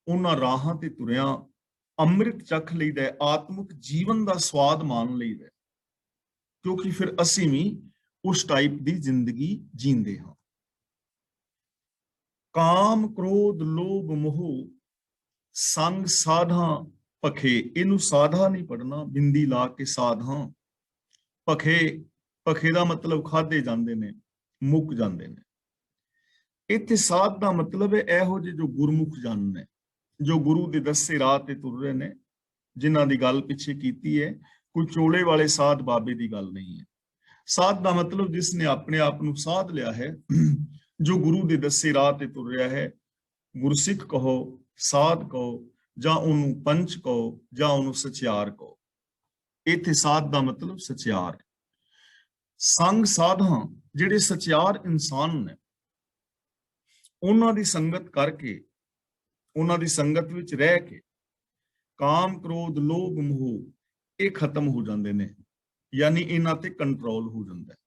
ਉਹਨਾਂ ਰਾਹਾਂ ਤੇ ਤੁਰਿਆ ਅੰਮ੍ਰਿਤ ਚਖ ਲਈਦਾ, ਆਤਮਿਕ ਜੀਵਨ ਦਾ ਸਵਾਦ ਮਾਣ ਲਈਦਾ, ਕਿਉਂਕਿ ਫਿਰ ਅਸੀਂ ਵੀ ਉਸ ਟਾਈਪ ਦੀ ਜ਼ਿੰਦਗੀ ਜੀਂਦੇ ਹਾਂ। ਕਾਮ ਕ੍ਰੋਧ ਲੋਭ ਮੋਹ ਸੰਗ ਸਾਧਾਂ ਪਖੇ, ਇਹਨੂੰ ਸਾਧਾ ਨਹੀਂ ਪੜਨਾ, ਬਿੰਦੀ ਲਾ ਕੇ ਸਾਧਾਂ। ਪਖੇ, ਪਖੇ ਦਾ ਮਤਲਬ ਖਾਦੇ ਜਾਂਦੇ ਨੇ, ਮੁੱਕ ਜਾਂਦੇ ਨੇ। ਇੱਥੇ ਸਾਧ ਦਾ ਮਤਲਬ ਹੈ ਇਹੋ ਜਿਹੇ ਜੋ ਗੁਰਮੁਖ ਜਨ ਨੇ, ਜੋ ਗੁਰੂ ਦੇ ਦੱਸੇ ਰਾਹ ਤੇ ਤੁਰ ਰਹੇ ਨੇ, ਜਿਨ੍ਹਾਂ ਦੀ ਗੱਲ ਪਿੱਛੇ ਕੀਤੀ ਹੈ। ਕੋਈ ਚੋਲੇ ਵਾਲੇ ਸਾਧ ਬਾਬੇ ਦੀ ਗੱਲ ਨਹੀਂ ਹੈ। ਸਾਧ ਦਾ ਮਤਲਬ ਜਿਸ ਨੇ ਆਪਣੇ ਆਪ ਨੂੰ ਸਾਧ ਲਿਆ ਹੈ, ਜੋ ਗੁਰੂ ਦੇ ਦੱਸੇ ਰਾਹ ਤੇ ਤੁਰ ਰਿਹਾ ਹੈ। ਗੁਰਸਿੱਖ ਕਹੋ, ਸਾਧ ਕਹੋ, ਜਾਂ ਉਹਨੂੰ ਪੰਚ ਕਹੋ, ਜਾਂ ਉਹਨੂੰ ਸਚਿਆਰ ਕਹੋ। ਇੱਥੇ ਸਾਧ ਦਾ ਮਤਲਬ ਸਚਿਆਰ। ਸੰਗ ਸਾਧਾਂ, ਜਿਹੜੇ ਸਚਿਆਰ ਇਨਸਾਨ ਨੇ, ਉਹਨਾਂ ਦੀ ਸੰਗਤ ਕਰਕੇ, ਉਹਨਾਂ ਦੀ ਸੰਗਤ ਵਿੱਚ ਰਹਿ ਕੇ ਕਾਮ ਕ੍ਰੋਧ ਲੋਭ ਮੋਹ ਇਹ ਖਤਮ ਹੋ ਜਾਂਦੇ ਨੇ, ਯਾਨੀ ਇਹਨਾਂ ਤੇ ਕੰਟਰੋਲ ਹੋ ਜਾਂਦਾ ਹੈ।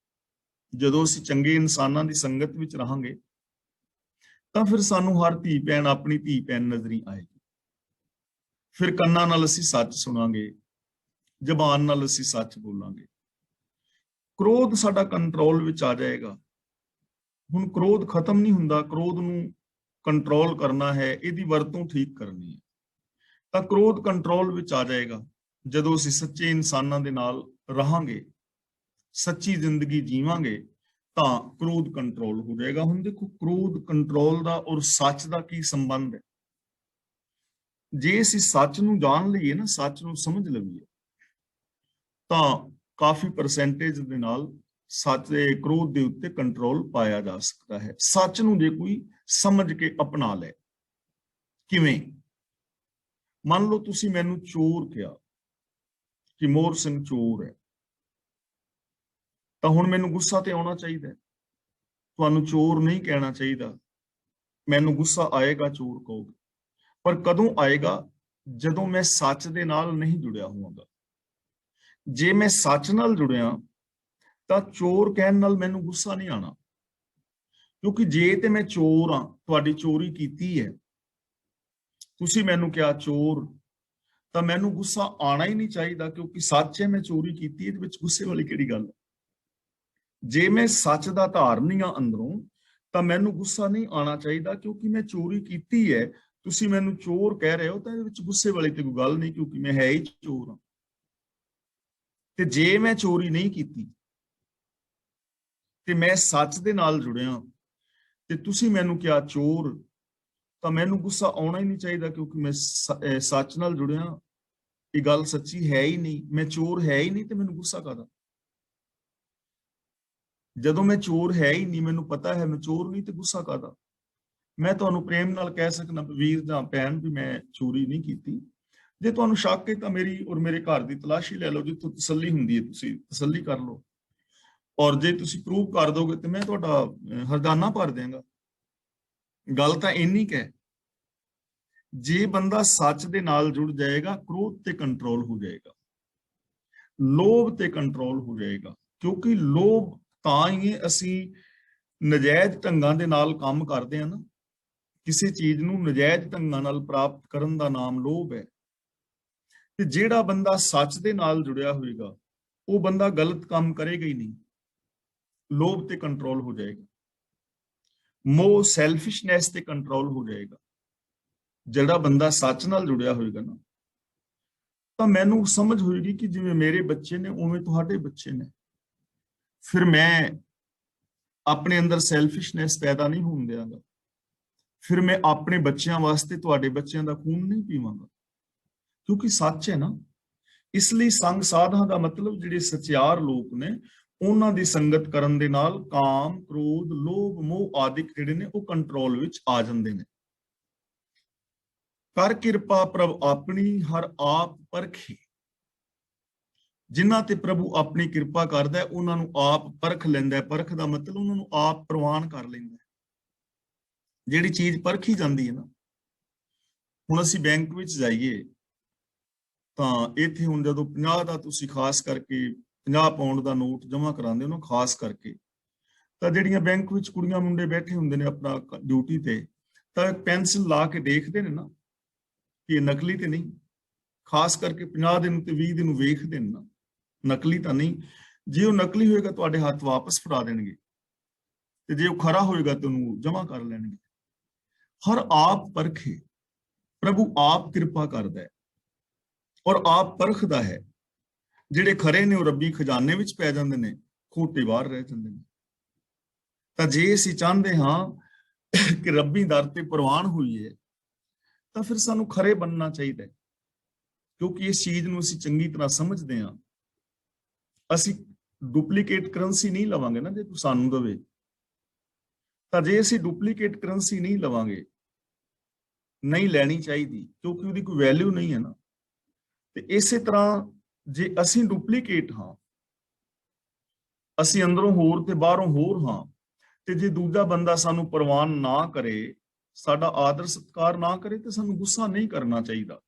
ਜਦੋਂ ਅਸੀਂ ਚੰਗੇ ਇਨਸਾਨਾਂ ਦੀ ਸੰਗਤ ਵਿੱਚ ਰਹਾਂਗੇ ਤਾਂ ਫਿਰ ਸਾਨੂੰ ਹਰ ਧੀ ਭੈਣ ਆਪਣੀ ਧੀ ਭੈਣ ਨਜ਼ਰੀ ਆਏਗੀ। ਫਿਰ ਕੰਨਾਂ ਨਾਲ ਅਸੀਂ ਸੱਚ ਸੁਣਾਂਗੇ, ਜ਼ਬਾਨ ਨਾਲ ਅਸੀਂ ਸੱਚ ਬੋਲਾਂਗੇ। ਕ੍ਰੋਧ ਸਾਡਾ ਕੰਟਰੋਲ ਵਿੱਚ ਆ ਜਾਏਗਾ। ਹੁਣ ਕ੍ਰੋਧ ਖਤਮ ਨਹੀਂ ਹੁੰਦਾ, ਕ੍ਰੋਧ ਨੂੰ ਕੰਟਰੋਲ ਕਰਨਾ ਹੈ, ਇਹਦੀ ਵਰਤੋਂ ਠੀਕ ਕਰਨੀ ਹੈ। ਤਾਂ ਕ੍ਰੋਧ ਕੰਟਰੋਲ ਵਿੱਚ ਆ ਜਾਏਗਾ ਜਦੋਂ ਅਸੀਂ ਸੱਚੇ ਇਨਸਾਨਾਂ ਦੇ ਨਾਲ ਰਹਾਂਗੇ, ਸੱਚੀ ਜ਼ਿੰਦਗੀ ਜੀਵਾਂਗੇ, ਤਾਂ ਕ੍ਰੋਧ ਕੰਟਰੋਲ ਹੋ ਜਾਏਗਾ। ਹੁਣ ਦੇਖੋ, ਕ੍ਰੋਧ ਕੰਟਰੋਲ ਦਾ ਔਰ ਸੱਚ ਦਾ ਕੀ ਸੰਬੰਧ ਹੈ? ਜੇ ਅਸੀਂ ਸੱਚ ਨੂੰ ਜਾਣ ਲਈਏ ਨਾ, ਸੱਚ ਨੂੰ ਸਮਝ ਲਈਏ, ਤਾਂ ਕਾਫੀ ਪਰਸੈਂਟੇਜ ਦੇ ਨਾਲ ਸੱਚ ਦੇ ਕ੍ਰੋਧ ਦੇ ਉੱਤੇ ਕੰਟਰੋਲ ਪਾਇਆ ਜਾ ਸਕਦਾ ਹੈ। ਸੱਚ ਨੂੰ ਜੇ ਕੋਈ ਸਮਝ ਕੇ ਅਪਣਾ ਲੈ। ਕਿਵੇਂ? ਮੰਨ ਲਓ ਤੁਸੀਂ ਮੈਨੂੰ ਚੋਰ ਕਿਹਾ ਕਿ ਮੋਹਰ ਸਿੰਘ ਚੋਰ ਹੈ, ਤਾਂ ਹੁਣ ਮੈਨੂੰ ਗੁੱਸਾ ਤੇ ਆਉਣਾ ਚਾਹੀਦਾ ਹੈ। ਤੁਹਾਨੂੰ ਚੋਰ ਨਹੀਂ ਕਹਿਣਾ ਚਾਹੀਦਾ। ਮੈਨੂੰ ਗੁੱਸਾ ਆਏਗਾ ਚੋਰ ਕਹੋਗੇ, ਪਰ ਕਦੋਂ ਆਏਗਾ? ਜਦੋਂ ਮੈਂ ਸੱਚ ਦੇ ਨਾਲ ਨਹੀਂ ਜੁੜਿਆ ਹੋਵਾਂਗਾ। ਜੇ ਮੈਂ ਸੱਚ ਨਾਲ ਜੁੜਿਆ ਤਾਂ ਚੋਰ ਕਹਿਣ ਨਾਲ ਮੈਨੂੰ ਗੁੱਸਾ ਨਹੀਂ ਆਣਾ, ਕਿਉਂਕਿ ਜੇ ਤੇ ਮੈਂ ਚੋਰ ਹਾਂ, ਤੁਹਾਡੀ ਚੋਰੀ ਕੀਤੀ ਹੈ, ਤੁਸੀਂ ਮੈਨੂੰ ਕਿਹਾ ਚੋਰ, ਤਾਂ ਮੈਨੂੰ ਗੁੱਸਾ ਆਣਾ ਹੀ ਨਹੀਂ ਚਾਹੀਦਾ, ਕਿਉਂਕਿ ਸੱਚ ਹੈ, ਮੈਂ ਚੋਰੀ ਕੀਤੀ, ਇਹਦੇ ਵਿੱਚ ਗੁੱਸੇ ਵਾਲੀ ਕਿਹੜੀ ਗੱਲ ਹੈ? ਜੇ ਮੈਂ ਸੱਚ ਦਾ ਧਾਰਨੀ ਹਾਂ ਅੰਦਰੋਂ, ਤਾਂ ਮੈਨੂੰ ਗੁੱਸਾ ਨਹੀਂ ਆਣਾ ਚਾਹੀਦਾ, ਕਿਉਂਕਿ ਮੈਂ ਚੋਰੀ ਕੀਤੀ ਹੈ। ਤੁਸੀਂ ਮੈਨੂੰ ਚੋਰ ਕਹਿ ਰਹੇ ਹੋ ਤਾਂ ਇਹਦੇ ਵਿੱਚ ਗੁੱਸੇ ਵਾਲੀ ਤੇ ਕੋਈ ਗੱਲ ਨਹੀਂ, ਕਿਉਂਕਿ ਮੈਂ ਹੈ ਹੀ ਚੋਰ ਹਾਂ। ਤੇ ਜੇ ਮੈਂ ਚੋਰੀ ਨਹੀਂ ਕੀਤੀ ਤੇ ਮੈਂ ਸੱਚ ਦੇ ਨਾਲ ਜੁੜਿਆ ਤੇ ਤੁਸੀਂ ਮੈਨੂੰ ਕਿਹਾ ਚੋਰ, ਤਾਂ ਮੈਨੂੰ ਗੁੱਸਾ ਆਉਣਾ ਹੀ ਨਹੀਂ ਚਾਹੀਦਾ, ਕਿਉਂਕਿ ਮੈਂ ਸੱਚ ਨਾਲ ਜੁੜਿਆ। ਇਹ ਗੱਲ ਸੱਚੀ ਹੈ ਹੀ ਨਹੀਂ, ਮੈਂ ਚੋਰ ਹੈ ਹੀ ਨਹੀਂ, ਤੇ ਮੈਨੂੰ ਗੁੱਸਾ ਕਾਹਦਾ? ਜਦੋਂ ਮੈਂ ਚੋਰ ਹੈ ਹੀ ਨਹੀਂ, ਮੈਨੂੰ ਪਤਾ ਹੈ ਮੈਂ ਚੋਰ ਨਹੀਂ, ਤੇ ਗੁੱਸਾ ਕਾਹਦਾ? ਮੈਂ ਤੁਹਾਨੂੰ ਪ੍ਰੇਮ ਨਾਲ ਕਹਿ ਸਕਦਾ, ਵੀਰ ਜਾਂ ਭੈਣ, ਵੀ ਮੈਂ ਚੋਰੀ ਨਹੀਂ ਕੀਤੀ। ਜੇ ਤੁਹਾਨੂੰ ਸ਼ੱਕ ਹੈ ਤਾਂ ਮੇਰੀ ਔਰ ਮੇਰੇ ਘਰ ਦੀ ਤਲਾਸ਼ੀ ਲੈ ਲਓ, ਜਿੱਥੋਂ ਤਸੱਲੀ ਹੁੰਦੀ ਹੈ ਤੁਸੀਂ ਤਸੱਲੀ ਕਰ ਲਓ। ਔਰ ਜੇ ਤੁਸੀਂ ਪ੍ਰੂਵ ਕਰ ਦੋਗੇ ਤੇ ਮੈਂ ਤੁਹਾਡਾ ਹਰਜਾਨਾ ਭਰ ਦਿਆਂਗਾ। ਗੱਲ ਤਾਂ ਇੰਨੀ ਕੁ ਹੈ, ਜੇ ਬੰਦਾ ਸੱਚ ਦੇ ਨਾਲ ਜੁੜ ਜਾਏਗਾ, ਕ੍ਰੋਧ ਤੇ ਕੰਟਰੋਲ ਹੋ ਜਾਏਗਾ, ਲੋਭ ਤੇ ਕੰਟਰੋਲ ਹੋ ਜਾਏਗਾ। ਕਿਉਂਕਿ ਲੋਭ ਤਾਂ ਹੀ ਅਸੀਂ ਨਜਾਇਜ਼ ਢੰਗਾਂ ਦੇ ਨਾਲ ਕੰਮ ਕਰਦੇ ਹਾਂ ਨਾ। ਕਿਸੇ ਚੀਜ਼ ਨੂੰ ਨਜਾਇਜ਼ ਢੰਗਾਂ ਨਾਲ ਪ੍ਰਾਪਤ ਕਰਨ ਦਾ ਨਾਮ ਲੋਭ ਹੈ। ਤੇ ਜਿਹੜਾ ਬੰਦਾ ਸੱਚ ਦੇ ਨਾਲ ਜੁੜਿਆ ਹੋਏਗਾ, ਉਹ ਬੰਦਾ ਗਲਤ ਕੰਮ ਕਰੇਗਾ ਹੀ ਨਹੀਂ, ਲੋਭ ਤੇ ਕੰਟਰੋਲ ਹੋ ਜਾਏਗਾ। ਮੋਹ, ਸੈਲਫਿਸ਼ਨੈਸ ਤੇ ਕੰਟਰੋਲ ਹੋ ਜਾਏਗਾ। ਜਿਹੜਾ ਬੰਦਾ ਸੱਚ ਨਾਲ ਜੁੜਿਆ ਹੋਏਗਾ ਨਾ, ਤਾਂ ਮੈਨੂੰ ਸਮਝ ਹੋਏਗੀ ਕਿ ਜਿਵੇਂ ਮੇਰੇ ਬੱਚੇ ਨੇ ਉਵੇਂ ਤੁਹਾਡੇ ਬੱਚੇ ਨੇ। ਫਿਰ ਮੈਂ ਆਪਣੇ ਅੰਦਰ ਸੈਲਫਿਸ਼ਨੈਸ ਪੈਦਾ ਨਹੀਂ ਹੋਣ ਦਿਆਂਗਾ। ਫਿਰ ਮੈਂ ਆਪਣੇ ਬੱਚਿਆਂ ਵਾਸਤੇ ਤੁਹਾਡੇ ਬੱਚਿਆਂ ਦਾ ਖੂਨ ਨਹੀਂ ਪੀਵਾਂਗਾ, ਕਿਉਂਕਿ ਸੱਚ ਹੈ ਨਾ। ਇਸ ਲਈ ਸੰਗ ਸਾਧਾਂ ਦਾ ਮਤਲਬ ਜਿਹੜੇ ਸਚਿਆਰ ਲੋਕ ਨੇ, ਉਹਨਾਂ ਦੀ ਸੰਗਤ ਕਰਨ ਦੇ ਨਾਲ ਕਾਮ, ਕ੍ਰੋਧ, ਲੋਭ, ਮੋਹ ਆਦਿਕ ਜਿਹੜੇ ਨੇ ਉਹ ਕੰਟਰੋਲ ਵਿੱਚ ਆ ਜਾਂਦੇ ਨੇ। ਕਰ ਕਿਰਪਾ ਪ੍ਰਭ ਆਪਣੀ ਹਰ ਆਪ ਪਰਖੇ। ਜਿਨ੍ਹਾਂ ਤੇ ਪ੍ਰਭੂ ਆਪਣੀ ਕਿਰਪਾ ਕਰਦਾ, ਉਹਨਾਂ ਨੂੰ ਆਪ ਪਰਖ ਲੈਂਦਾ। ਪਰਖ ਦਾ ਮਤਲਬ ਉਹਨਾਂ ਨੂੰ ਆਪ ਪ੍ਰਵਾਨ ਕਰ ਲੈਂਦਾ। ਜਿਹੜੀ ਚੀਜ਼ ਪਰਖੀ ਜਾਂਦੀ ਹੈ ਨਾ, ਹੁਣ ਅਸੀਂ ਬੈਂਕ ਵਿੱਚ ਜਾਈਏ ਤਾਂ ਇੱਥੇ ਹੁਣ ਜਦੋਂ 50 ਦਾ ਤੁਸੀਂ ਖਾਸ ਕਰਕੇ 50 ਪਾਉਂਡ ਦਾ ਨੋਟ ਜਮ੍ਹਾਂ ਕਰਾਉਂਦੇ ਹੋ ਨਾ, ਖਾਸ ਕਰਕੇ ਤਾਂ ਜਿਹੜੀਆਂ ਬੈਂਕ ਵਿੱਚ ਕੁੜੀਆਂ ਮੁੰਡੇ ਬੈਠੇ ਹੁੰਦੇ ਨੇ ਆਪਣਾ ਡਿਊਟੀ ਤੇ, ਤਾਂ ਇੱਕ ਪੈਨਸਿਲ ਲਾ ਕੇ ਦੇਖਦੇ ਨੇ ਨਾ ਕਿ ਇਹ ਨਕਲੀ ਤੇ ਨਹੀਂ, ਖਾਸ ਕਰਕੇ 50 ਦਿਨ ਤੇ 20 ਦਿਨ ਵੇਖਦੇ ਨੇ ਨਾ, ਨਕਲੀ ਤਾਂ ਨਹੀਂ। ਜੇ ਉਹ ਨਕਲੀ ਹੋਏਗਾ ਤੁਹਾਡੇ ਹੱਥ ਵਾਪਸ ਫੜਾ ਦੇਣਗੇ, ਤੇ ਜੇ ਉਹ ਖਰਾ ਹੋਏਗਾ ਤੇ ਉਹਨੂੰ ਜਮ੍ਹਾਂ ਕਰ ਲੈਣਗੇ। ਹਰ ਆਪ ਪਰਖੇ, ਪ੍ਰਭੂ ਆਪ ਕਿਰਪਾ ਕਰਦਾ ਹੈ ਔਰ ਆਪ ਪਰਖਦਾ ਹੈ। ਜਿਹੜੇ ਖਰੇ ਨੇ ਉਹ ਰੱਬੀ ਖਜ਼ਾਨੇ ਵਿੱਚ ਪੈ ਜਾਂਦੇ ਨੇ, ਖੋਟੇ ਬਾਹਰ ਰਹਿ ਜਾਂਦੇ ਨੇ। ਤਾਂ ਜੇ ਅਸੀਂ ਚਾਹੁੰਦੇ ਹਾਂ ਕਿ ਰੱਬੀ ਦਰ ਤੇ ਪ੍ਰਵਾਨ ਹੋਈਏ ਤਾਂ ਫਿਰ ਸਾਨੂੰ ਖਰੇ ਬਣਨਾ ਚਾਹੀਦਾ ਹੈ, ਕਿਉਂਕਿ ਇਸ ਚੀਜ਼ ਨੂੰ ਅਸੀਂ ਚੰਗੀ ਤਰ੍ਹਾਂ ਸਮਝਦੇ ਹਾਂ। ਅਸੀਂ ਡੁਪਲੀਕੇਟ ਕਰੰਸੀ ਨਹੀਂ ਲਵਾਂਗੇ ਨਾ, ਜੇ ਤੂੰ ਸਾਨੂੰ ਦੇਵੇ ਤਾਂ ਜੇ ਅਸੀਂ ਡੁਪਲੀਕੇਟ ਕਰੰਸੀ ਨਹੀਂ ਲਵਾਂਗੇ, ਨਹੀਂ ਲੈਣੀ ਚਾਹੀਦੀ, ਕਿਉਂਕਿ ਉਹਦੀ ਕੋਈ ਵੈਲਿਊ ਨਹੀਂ ਹੈ ਨਾ। ਤੇ ਇਸੇ ਤਰ੍ਹਾਂ ਜੇ ਅਸੀਂ ਡੁਪਲੀਕੇਟ ਹਾਂ, ਅਸੀਂ ਅੰਦਰੋਂ ਹੋਰ ਤੇ ਬਾਹਰੋਂ ਹੋਰ ਹਾਂ, ਤੇ ਜੇ ਦੂਜਾ ਬੰਦਾ ਸਾਨੂੰ ਪ੍ਰਵਾਨ ਨਾ ਕਰੇ, ਸਾਡਾ ਆਦਰ ਸਤਿਕਾਰ ਨਾ ਕਰੇ, ਤੇ ਸਾਨੂੰ ਗੁੱਸਾ ਨਹੀਂ ਕਰਨਾ ਚਾਹੀਦਾ,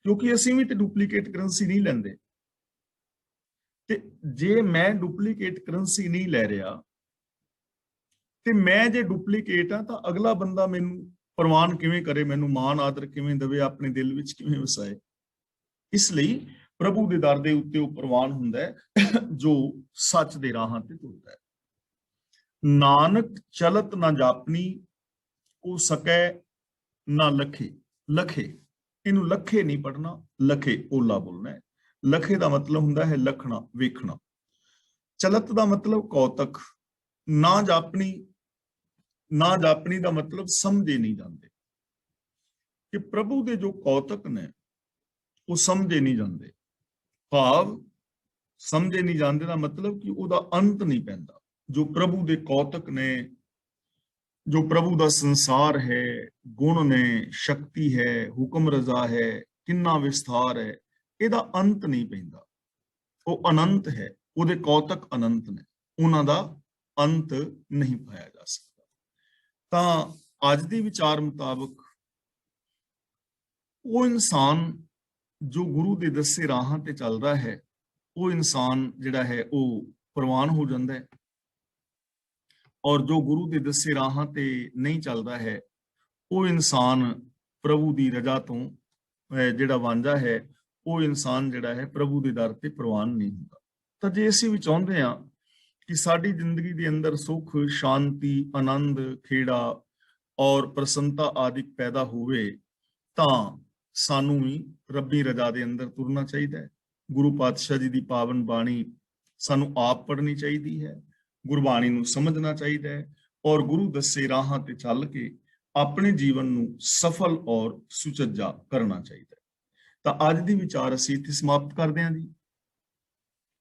ਕਿਉਂਕਿ ਅਸੀਂ ਵੀ ਤੇ ਡੁਪਲੀਕੇਟ ਕਰੰਸੀ ਨਹੀਂ ਲੈਂਦੇ। ਤੇ ਜੇ ਮੈਂ ਡੁਪਲੀਕੇਟ ਕਰੰਸੀ ਨਹੀਂ ਲੈ ਰਿਹਾ ਤੇ ਮੈਂ ਜੇ ਡੁਪਲੀਕੇਟ ਆ, ਤਾਂ ਅਗਲਾ ਬੰਦਾ ਮੈਨੂੰ ਪ੍ਰਵਾਨ ਕਿਵੇਂ ਕਰੇ, ਮੈਨੂੰ ਮਾਣ ਆਦਰ ਕਿਵੇਂ ਦੇਵੇ, ਆਪਣੇ ਦਿਲ ਵਿੱਚ ਕਿਵੇਂ ਵਸਾਏ। ਇਸ ਲਈ ਪ੍ਰਭੂ ਦੇ ਦਰ ਦੇ ਉੱਤੇ ਉਹ ਪ੍ਰਵਾਨ ਹੁੰਦਾ ਹੈ ਜੋ ਸੱਚ ਦੇ ਰਾਹਾਂ ਤੇ ਤੁਰਦਾ ਹੈ। ਨਾਨਕ ਚਲਤ ਨਾ ਜਾਪਨੀ, ਕੋ ਸਕੈ ਨਾ ਲਖੇ। ਲਖੇ, ਇਹਨੂੰ ਲਖੇ ਨਹੀਂ ਪੜਨਾ, ਲਖੇ ਓਲਾ ਬੋਲਣਾ ਹੈ। ਲਖੇ ਦਾ ਮਤਲਬ ਹੁੰਦਾ ਹੈ ਲਖਣਾ, ਵੇਖਣਾ। ਚਲਤ ਦਾ ਮਤਲਬ ਕੌਤਕ। ਨਾ ਜਾਪਨੀ, ਨਾ ਜਾਪਨੀ ਦਾ ਮਤਲਬ ਸਮਝੇ ਨਹੀਂ ਜਾਂਦੇ, ਕਿ ਪ੍ਰਭੂ ਦੇ ਜੋ ਕੌਤਕ ਨੇ ਉਹ ਸਮਝੇ ਨਹੀਂ ਜਾਂਦੇ। ਭਾਵ ਸਮਝੇ ਨਹੀਂ ਜਾਂਦੇ ਦਾ ਮਤਲਬ ਕਿ ਉਹਦਾ ਅੰਤ ਨਹੀਂ ਪੈਂਦਾ। ਜੋ ਪ੍ਰਭੂ ਦੇ ਕੌਤਕ ਨੇ, ਜੋ ਪ੍ਰਭੂ ਦਾ ਸੰਸਾਰ ਹੈ, ਗੁਣ ਨੇ, ਸ਼ਕਤੀ ਹੈ, ਹੁਕਮ ਰਜ਼ਾ ਹੈ, ਕਿੰਨਾ ਵਿਸਥਾਰ ਹੈ, ਇਹਦਾ ਅੰਤ ਨਹੀਂ ਪੈਂਦਾ। ਉਹ ਅਨੰਤ ਹੈ, ਉਹਦੇ ਕੌਤਕ ਅਨੰਤ ਨੇ, ਉਹਨਾਂ ਦਾ ਅੰਤ ਨਹੀਂ ਪਾਇਆ ਜਾ ਸਕਦਾ। ਤਾਂ ਅੱਜ ਦੀ ਵਿਚਾਰ ਮੁਤਾਬਕ ਉਹ ਇਨਸਾਨ ਜੋ ਗੁਰੂ ਦੇ ਦੱਸੇ ਰਾਹਾਂ ਤੇ ਚੱਲਦਾ ਹੈ, ਉਹ ਇਨਸਾਨ ਜਿਹੜਾ ਹੈ ਉਹ ਪ੍ਰਵਾਨ ਹੋ ਜਾਂਦਾ ਹੈ। ਔਰ ਜੋ ਗੁਰੂ ਦੇ ਦੱਸੇ ਰਾਹਾਂ ਤੇ ਨਹੀਂ ਚੱਲਦਾ ਹੈ, ਉਹ ਇਨਸਾਨ ਪ੍ਰਭੂ ਦੀ ਰਜ਼ਾ ਤੋਂ ਜਿਹੜਾ ਵਾਂਝਾ ਹੈ, ਉਹ ਇਨਸਾਨ ਜਿਹੜਾ ਹੈ ਪ੍ਰਭੂ ਦੇ ਦਰ ਤੇ ਪ੍ਰਵਾਨ ਨਹੀਂ ਹੁੰਦਾ। ਤਾਂ ਜੇ ਅਸੀਂ ਵੀ ਚਾਹੁੰਦੇ ਹਾਂ ਕਿ ਸਾਡੀ ਜ਼ਿੰਦਗੀ ਦੇ ਅੰਦਰ ਸੁੱਖ, ਸ਼ਾਂਤੀ, ਆਨੰਦ, ਖੇੜਾ ਔਰ ਪ੍ਰਸੰਨਤਾ ਆਦਿ ਪੈਦਾ ਹੋਵੇ, ਤਾਂ ਸਾਨੂੰ ਵੀ ਰੱਬੀ ਰਜ਼ਾ ਦੇ ਅੰਦਰ ਤੁਰਨਾ ਚਾਹੀਦਾ ਹੈ। ਗੁਰੂ ਪਾਤਸ਼ਾਹ ਜੀ ਦੀ ਪਾਵਨ ਬਾਣੀ ਸਾਨੂੰ ਆਪ ਪੜ੍ਹਨੀ ਚਾਹੀਦੀ ਹੈ, ਗੁਰਬਾਣੀ ਨੂੰ ਸਮਝਣਾ ਚਾਹੀਦਾ ਹੈ, ਔਰ ਗੁਰੂ ਦੱਸੇ ਰਾਹਾਂ ਤੇ ਚੱਲ ਕੇ ਆਪਣੇ ਜੀਵਨ ਨੂੰ ਸਫਲ ਔਰ ਸੁਚੱਜਾ ਕਰਨਾ ਚਾਹੀਦਾ ਹੈ। ਤਾਂ ਅੱਜ ਦੀ ਵਿਚਾਰ ਅਸੀਂ ਇੱਥੇ ਸਮਾਪਤ ਕਰਦੇ ਹਾਂ ਜੀ।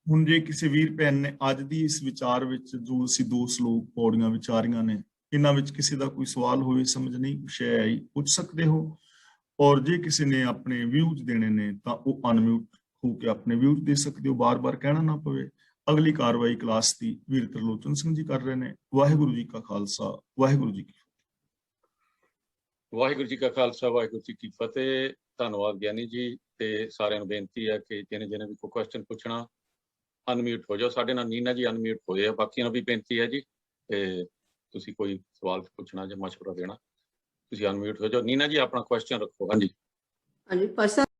ਹੁਣ ਜੇ ਕਿਸੇ ਵੀਰ ਭੈਣ ਨੇ ਅੱਜ ਦੀ ਇਸ ਵਿਚਾਰ ਵਿੱਚ ਜੋ ਅਸੀਂ 2 ਸ਼ਲੋਕ ਪੌੜੀਆਂ ਵਿਚਾਰੀਆਂ ਨੇ, ਇਹਨਾਂ ਵਿੱਚ ਕਿਸੇ ਦਾ ਕੋਈ ਸਵਾਲ ਹੋਵੇ, ਸਮਝ ਨਹੀਂ ਕੁਛ ਆਈ, ਪੁੱਛ ਸਕਦੇ ਹੋ। ਔਰ ਜੇ ਕਿਸੇ ਨੇ ਆਪਣੇ ਵਿਊਜ਼ ਦੇਣੇ ਨੇ ਤਾਂ ਉਹ ਅਨਮਿਊਟ ਹੋ ਕੇ ਆਪਣੇ ਵਿਊਜ਼ ਦੇ ਸਕਦੇ ਹੋ, ਬਾਰ-ਬਾਰ ਕਹਿਣਾ ਨਾ ਪਵੇ। ਅਗਲੀ ਕਾਰਵਾਈ ਕਲਾਸ ਦੀ ਵੀਰ ਤਰਲੋਚਨ ਸਿੰਘ ਜੀ ਕਰ ਰਹੇ ਨੇ। ਵਾਹਿਗੁਰੂ ਜੀ ਕਾ ਖਾਲਸਾ, ਵਾਹਿਗੁਰੂ ਜੀ ਕੀ ਫਤਿਹ। ਵਾਹਿਗੁਰੂ ਜੀ ਕਾ ਖਾਲਸਾ, ਵਾਹਿਗੁਰੂ ਜੀ ਕੀ ਫਤਿਹ। ਧੰਨਵਾਦ ਗਿਆਨੀ ਜੀ। ਤੇ ਸਾਰਿਆਂ ਨੂੰ ਬੇਨਤੀ ਹੈ ਕਿ ਜਿਹਨੇ ਵੀ ਕੋਈ ਕੁਐਸਚਨ ਪੁੱਛਣਾ, ਅਨਮਿਊਟ ਹੋ ਜਾਓ। ਸਾਡੇ ਨਾਲ ਨੀਨਾ ਜੀ ਅਨਮਿਊਟ ਹੋਏ ਆ, ਬਾਕੀਆਂ ਨੂੰ ਵੀ ਬੇਨਤੀ ਹੈ ਜੀ, ਤੇ ਤੁਸੀਂ ਕੋਈ ਸਵਾਲ ਪੁੱਛਣਾ ਜਾਂ ਮਸ਼ਵਰਾ ਦੇਣਾ, ਤੁਸੀਂ ਅਨਮਿਊਟ ਹੋ ਜਾਓ। ਨੀਨਾ ਜੀ ਆਪਣਾ ਕੁਐਸਚਨ ਰੱਖੋ। ਹਾਂਜੀ ਹਾਂਜੀ।